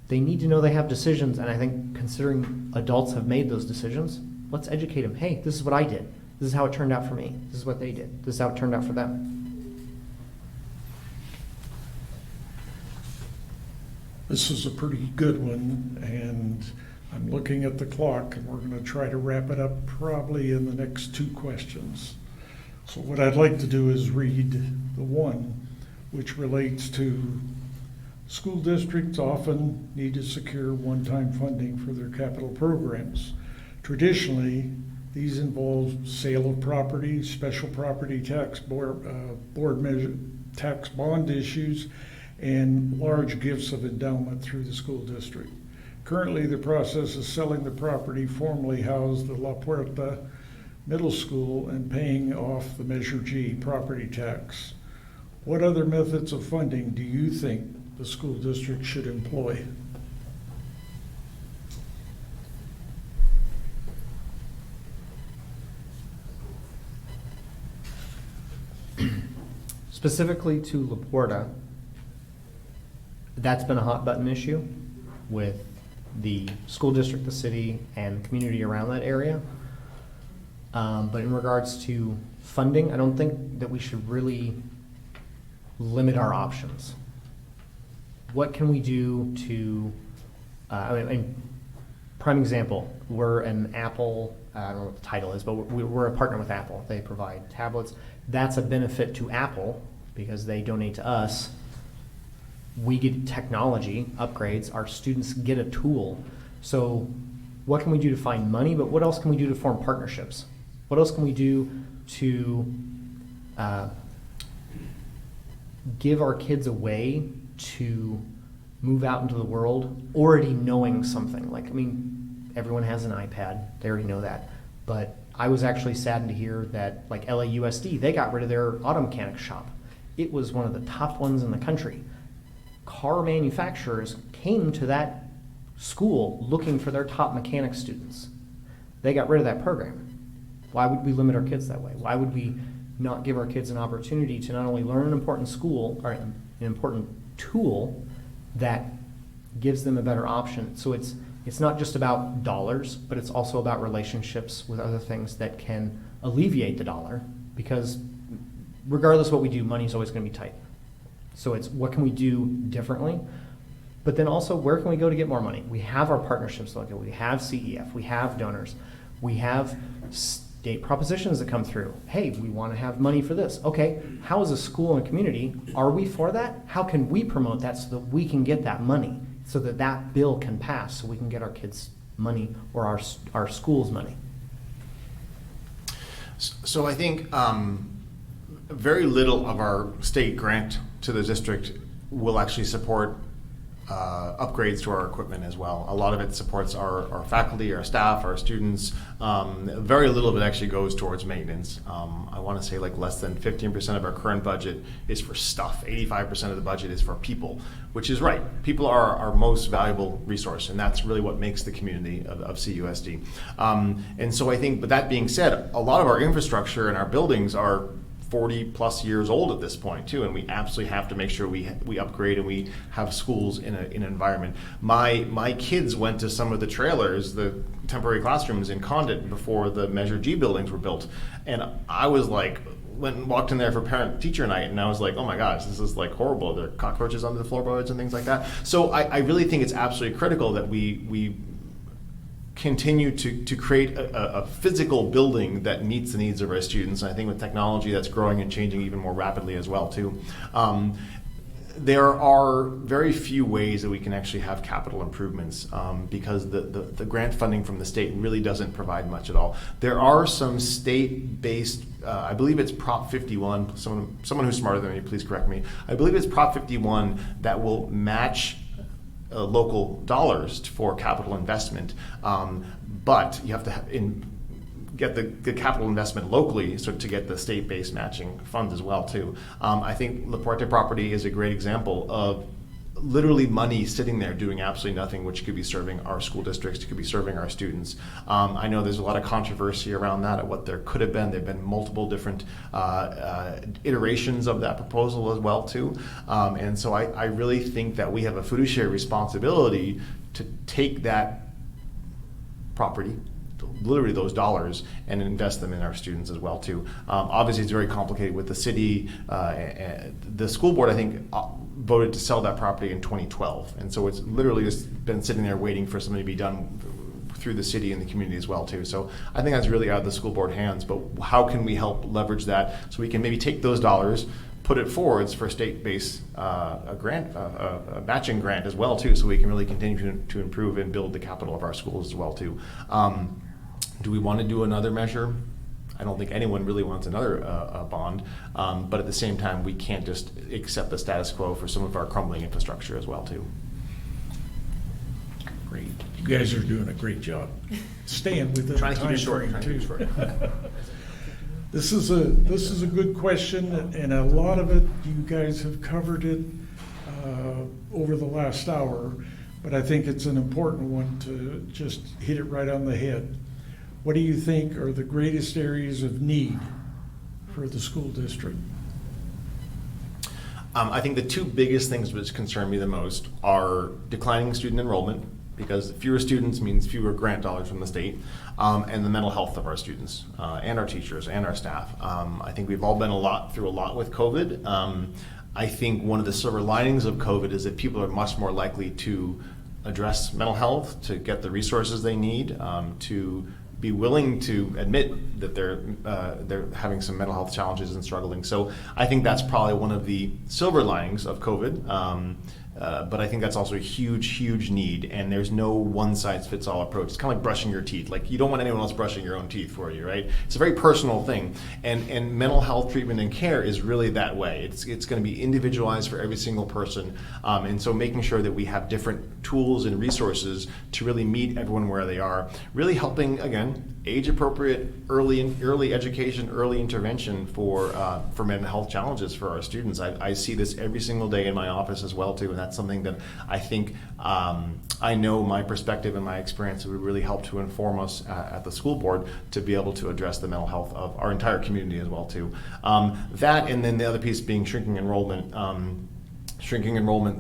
They need to know they have decisions, and I think considering adults have made those decisions, let's educate them. Hey, this is what I did. This is how it turned out for me. This is what they did. This is how it turned out for them. This is a pretty good one, and I'm looking at the clock, and we're going to try to wrap it up probably in the next 2 questions. So what I'd like to do is read the one which relates to school districts often need to secure one-time funding for their capital programs. Traditionally, these involve sale of property, special property tax board measure, tax bond issues, and large gifts of endowment through the school district. Currently, the process is selling the property formerly housed at La Puerta Middle School and paying off the Measure G property tax. What other methods of funding do you think the school district should employ? Specifically to La Puerta, that's been a hot button issue with the school district, the city, and the community around that area. But in regards to funding, I don't think that we should really limit our options. What can we do to, prime example, we're an Apple, I don't know what the title is, but we're a partner with Apple. They provide tablets. That's a benefit to Apple because they donate to us. We get technology upgrades. Our students get a tool. So what can we do to find money, but what else can we do to form partnerships? What else can we do to give our kids a way to move out into the world already knowing something? Like, I mean, everyone has an iPad. They already know that. But I was actually saddened to hear that, like LAUSD, they got rid of their auto mechanic shop. It was one of the top ones in the country. Car manufacturers came to that school looking for their top mechanic students. They got rid of that program. Why would we limit our kids that way? Why would we not give our kids an opportunity to not only learn an important school or an important tool that gives them a better option? So it's not just about dollars, but it's also about relationships with other things that can alleviate the dollar, because regardless of what we do, money's always going to be tight. So it's what can we do differently? But then also, where can we go to get more money? We have our partnerships local. We have CEF. We have donors. We have state propositions that come through. Hey, we want to have money for this. Okay, how as a school and a community, are we for that? How can we promote that so that we can get that money, so that that bill can pass, so we can get our kids money or our schools money? So I think very little of our state grant to the district will actually support upgrades to our equipment as well. A lot of it supports our faculty, our staff, our students. Very little of it actually goes towards maintenance. I want to say like less than 15% of our current budget is for stuff. 85% of the budget is for people, which is right. People are our most valuable resource, and that's really what makes the community of CUSD. And so I think, but that being said, a lot of our infrastructure and our buildings are 40 plus years old at this point too, and we absolutely have to make sure we upgrade and we have schools in an environment. My kids went to some of the trailers, the temporary classrooms in Condit before the Measure G buildings were built, and I was like, walked in there for parent-teacher night, and I was like, oh my gosh, this is like horrible. There are cockroaches under the floorboards and things like that. So I really think it's absolutely critical that we continue to create a physical building that meets the needs of our students. And I think with technology that's growing and changing even more rapidly as well too. There are very few ways that we can actually have capital improvements because the grant funding from the state really doesn't provide much at all. There are some state-based, I believe it's Prop 51, someone who's smarter than me, please correct me. I believe it's Prop 51 that will match local dollars for capital investment, but you have to get the capital investment locally so to get the state-based matching funds as well too. I think La Puerta property is a great example of literally money sitting there doing absolutely nothing, which could be serving our school districts, could be serving our students. I know there's a lot of controversy around that, at what there could have been. There have been multiple different iterations of that proposal as well too. And so I really think that we have a fiduciary responsibility to take that property, literally those dollars, and invest them in our students as well too. Obviously it's very complicated with the city. The school board, I think, voted to sell that property in 2012, and so it's literally just been sitting there waiting for something to be done through the city and the community as well too. So I think that's really out of the school board hands, but how can we help leverage that so we can maybe take those dollars, put it forwards for state-based a matching grant as well too, so we can really continue to improve and build the capital of our schools as well too. Do we want to do another measure? I don't think anyone really wants another bond, but at the same time, we can't just accept the status quo for some of our crumbling infrastructure as well too. Great. You guys are doing a great job. Staying within the Trying to keep time it short. frame Trying to keep it too. short. This is a good question, and a lot of it, you guys have covered it over the last hour, but I think it's an important one to just hit it right on the head. What do you think are the greatest areas of need for the school district? I think the two biggest things which concern me the most are declining student enrollment, because fewer students means fewer grant dollars from the state, and the mental health of our students and our teachers and our staff. I think we've all been through a lot with COVID. I think one of the silver linings of COVID is that people are much more likely to address mental health, to get the resources they need, to be willing to admit that they're having some mental health challenges and struggling. So I think that's probably one of the silver linings of COVID. But I think that's also a huge need, and there's no one-size-fits-all approach. It's kind of like brushing your teeth. Like, you don't want anyone else brushing your own teeth for you, right? It's a very personal thing, and mental health treatment and care is really that way. It's going to be individualized for every single person, and so making sure that we have different tools and resources to really meet everyone where they are, really helping, again, age-appropriate early education, early intervention for mental health challenges for our students. I see this every single day in my office as well too, and that's something that I think I know my perspective and my experience would really help to inform us at the school board to be able to address the mental health of our entire community as well too. That, and then the other piece being shrinking enrollment.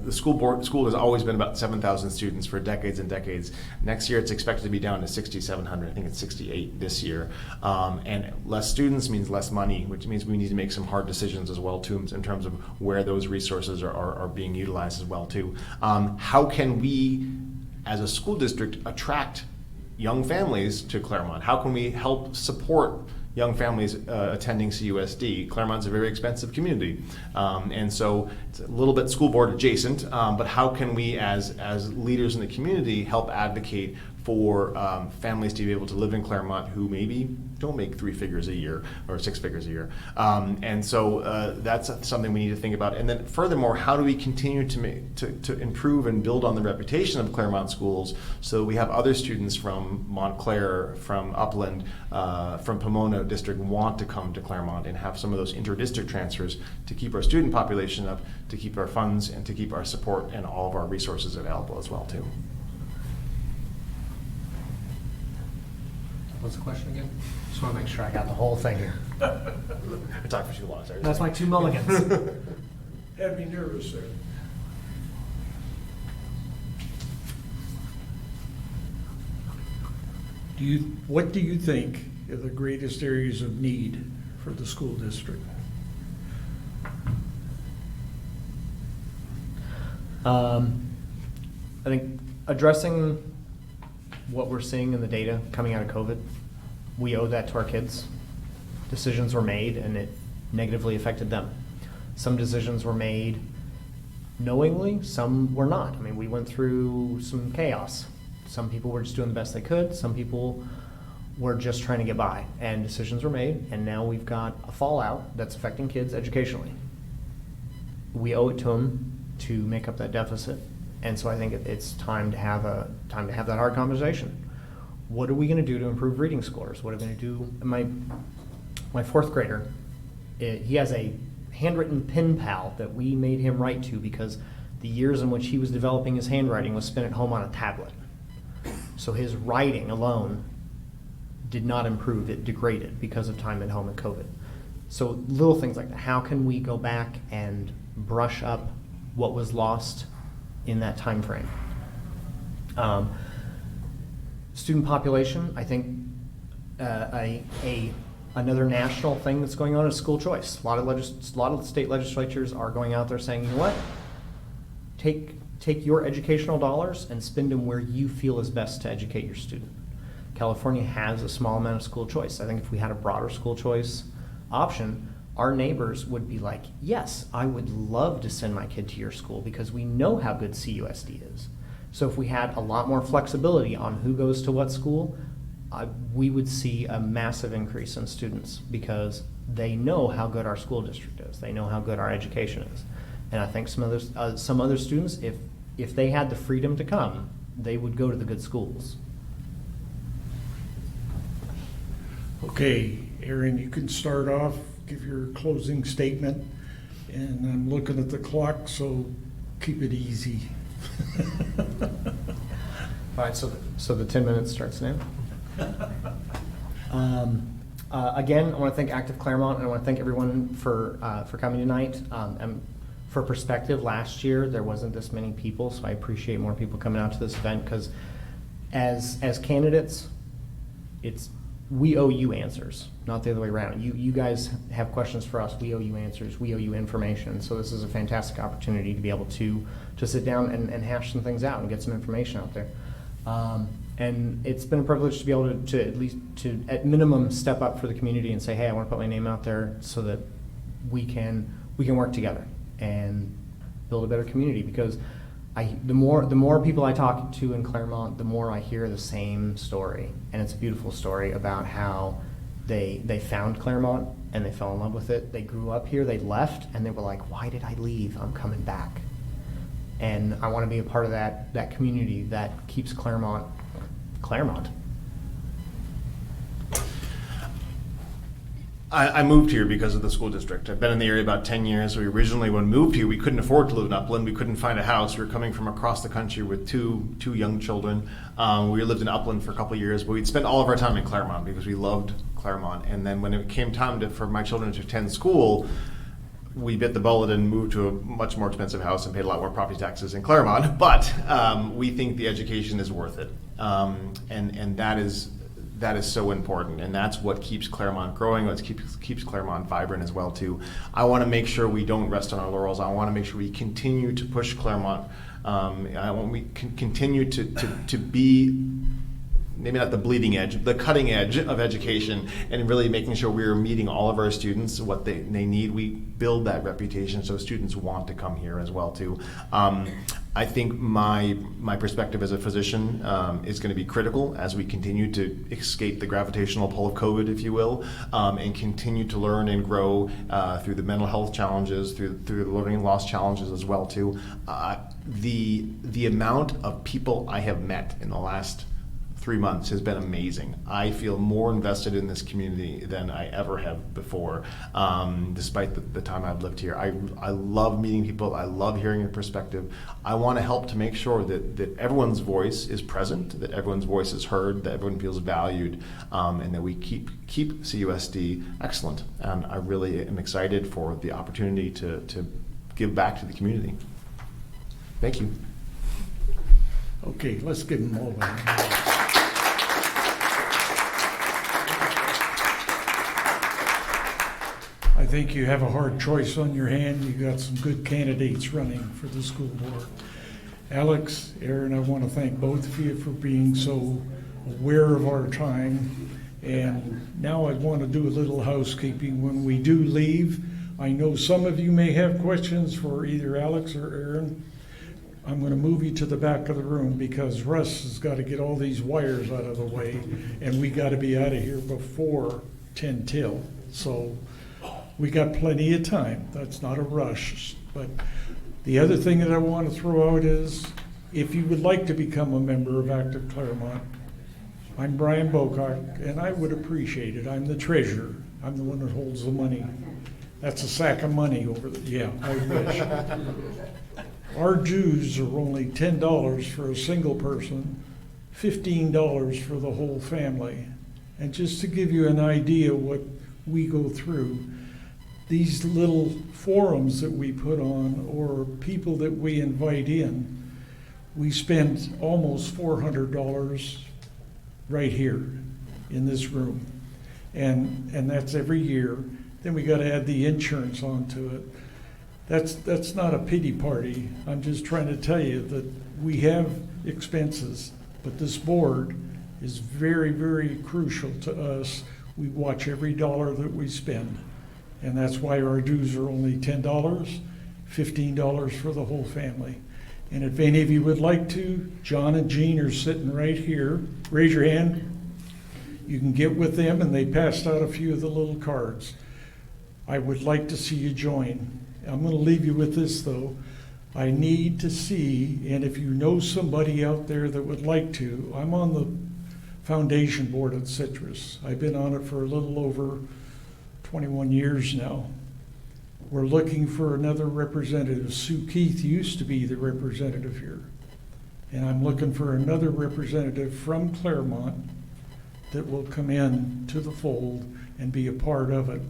The school has always been about 7,000 students for decades and decades. Next year it's expected to be down to 6,700. I think it's 68 this year. And less students means less money, which means we need to make some hard decisions as well too in terms of where those resources are being utilized as well too. How can we as a school district attract young families to Claremont? How can we help support young families attending CUSD? Claremont's a very expensive community, and so it's a little bit school board adjacent, but how can we as leaders in the community help advocate for families to be able to live in Claremont who maybe don't make 3 figures a year or 6 figures a year. And so that's something we need to think about. And then furthermore, how do we continue to improve and build on the reputation of Claremont schools so we have other students from Montclair, from Upland, from Pomona District want to come to Claremont and have some of those inter-district transfers to keep our student population up, to keep our funds, and to keep our support and all of our resources available as well too. What's the question again? Just want to make sure I got the whole thing here. I talked for too long, sorry. That's my 2 mulligans. Had me nervous there. What do you think are the greatest areas of need for the school district? I think addressing what we're seeing in the data coming out of COVID, we owe that to our kids. Decisions were made and it negatively affected them. Some decisions were made knowingly, some were not. I mean, we went through some chaos. Some people were just doing the best they could. Some people were just trying to get by, and decisions were made, and now we've got a fallout that's affecting kids educationally. We owe it to them to make up that deficit, and so I think it's time to have that hard conversation. What are we going to do to improve reading scores? What are we going to do? My 4th grader, he has a handwritten pen pal that we made him write to because the years in which he was developing his handwriting was spent at home on a tablet. So his writing alone did not improve, it degraded because of time at home and COVID. So little things like that. How can we go back and brush up what was lost in that time frame? Student population, I think another national thing that's going on is school choice. A lot of state legislatures are going out there saying, you know what, take your educational dollars and spend them where you feel is best to educate your student. California has a small amount of school choice. I think if we had a broader school choice option, our neighbors would be like, yes, I would love to send my kid to your school because we know how good CUSD is. So if we had a lot more flexibility on who goes to what school, we would see a massive increase in students because they know how good our school district is. They know how good our education is. And I think some other students, if they had the freedom to come, they would go to the good schools. Okay, Aaron, you can start off, give your closing statement, and I'm looking at the clock, so keep it easy. All right, so the 10 minutes starts now. Again, I want to thank Active Claremont, and I want to thank everyone for coming tonight. For perspective, last year there wasn't this many people, so I appreciate more people coming out to this event because as candidates, we owe you answers, not the other way around. You guys have questions for us. We owe you answers. We owe you information. So this is a fantastic opportunity to be able to sit down and hash some things out and get some information out there. And it's been a privilege to be able to at least at minimum step up for the community and say, hey, I want to put my name out there so that we can work together and build a better community. Because the more people I talk to in Claremont, the more I hear the same story, and it's a beautiful story about how they found Claremont and they fell in love with it. They grew up here, they left, and they were like, why did I leave? I'm coming back. And I want to be a part of that community that keeps Claremont. I moved here because of the school district. I've been in the area about 10 years. We originally, when we moved here, we couldn't afford to live in Upland. We couldn't find a house. We were coming from across the country with two young children. We lived in Upland for a couple of years, but we'd spent all of our time in Claremont because we loved Claremont. And then when it came time for my children to attend school, we bit the bullet and moved to a much more expensive house and paid a lot more property taxes in Claremont. But we think the education is worth it, and that is so important, and that's what keeps Claremont growing. What keeps Claremont vibrant as well too. I want to make sure we don't rest on our laurels. I want to make sure we continue to push Claremont. We continue to be maybe not the bleeding edge, the cutting edge of education, and really making sure we're meeting all of our students what they need. We build that reputation so students want to come here as well too. I think my perspective as a physician is going to be critical as we continue to escape the gravitational pull of COVID, if you will, and continue to learn and grow through the mental health challenges, through the learning loss challenges as well too. The amount of people I have met in the last 3 months has been amazing. I feel more invested in this community than I ever have before, despite the time I've lived here. I love meeting people. I love hearing their perspective. I want to help to make sure that everyone's voice is present, that everyone's voice is heard, that everyone feels valued, and that we keep CUSD excellent. And I really am excited for the opportunity to give back to the community. Thank you. Okay, let's give them all that. I think you have a hard choice on your hand. You got some good candidates running for the school board. Alex, Aaron, I want to thank both of you for being so aware of our time. And now I want to do a little housekeeping. When we do leave, I know some of you may have questions for either Alex or Aaron. I'm going to move you to the back of the room because Russ has got to get all these wires out of the way, and we got to be out of here before 10 till. So we got plenty of time. That's not a rush. But the other thing that I want to throw out is, if you would like to become a member of Active Claremont, I'm Brian Bocock, and I would appreciate it. I'm the treasurer. I'm the one that holds the money. That's a sack of money over there. Yeah, I wish. Our dues are only $10 for a single person, $15 for the whole family. And just to give you an idea what we go through, these little forums that we put on or people that we invite in, we spend almost $400 right here in this room. And that's every year. Then we got to add the insurance onto it. That's not a pity party. I'm just trying to tell you that we have expenses, but this board is very, very crucial to us. We watch every dollar that we spend, and that's why our dues are only $10, $15 for the whole family. And if any of you would like to, John and Jean are sitting right here. Raise your hand. You can get with them, and they passed out a few of the little cards. I would like to see you join. I'm going to leave you with this, though. I need to see, and if you know somebody out there that would like to, I'm on the foundation board at Citrus. I've been on it for a little over 21 years now. We're looking for another representative. Sue Keith used to be the representative here. And I'm looking for another representative from Claremont that will come in to the fold and be a part of it.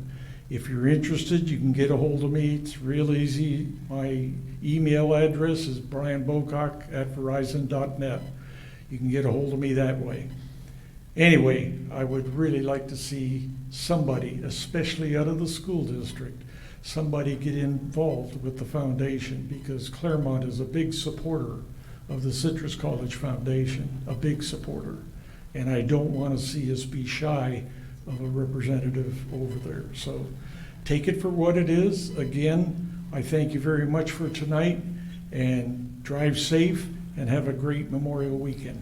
If you're interested, you can get a hold of me. It's real easy. My email address is brianbocock@verizon.net. You can get a hold of me that way. Anyway, I would really like to see somebody, especially out of the school district, somebody get involved with the foundation, because Claremont is a big supporter of the Citrus College Foundation, a big supporter. And I don't want to see us be shy of a representative over there. So take it for what it is. Again, I thank you very much for tonight, and drive safe and have a great Memorial Weekend.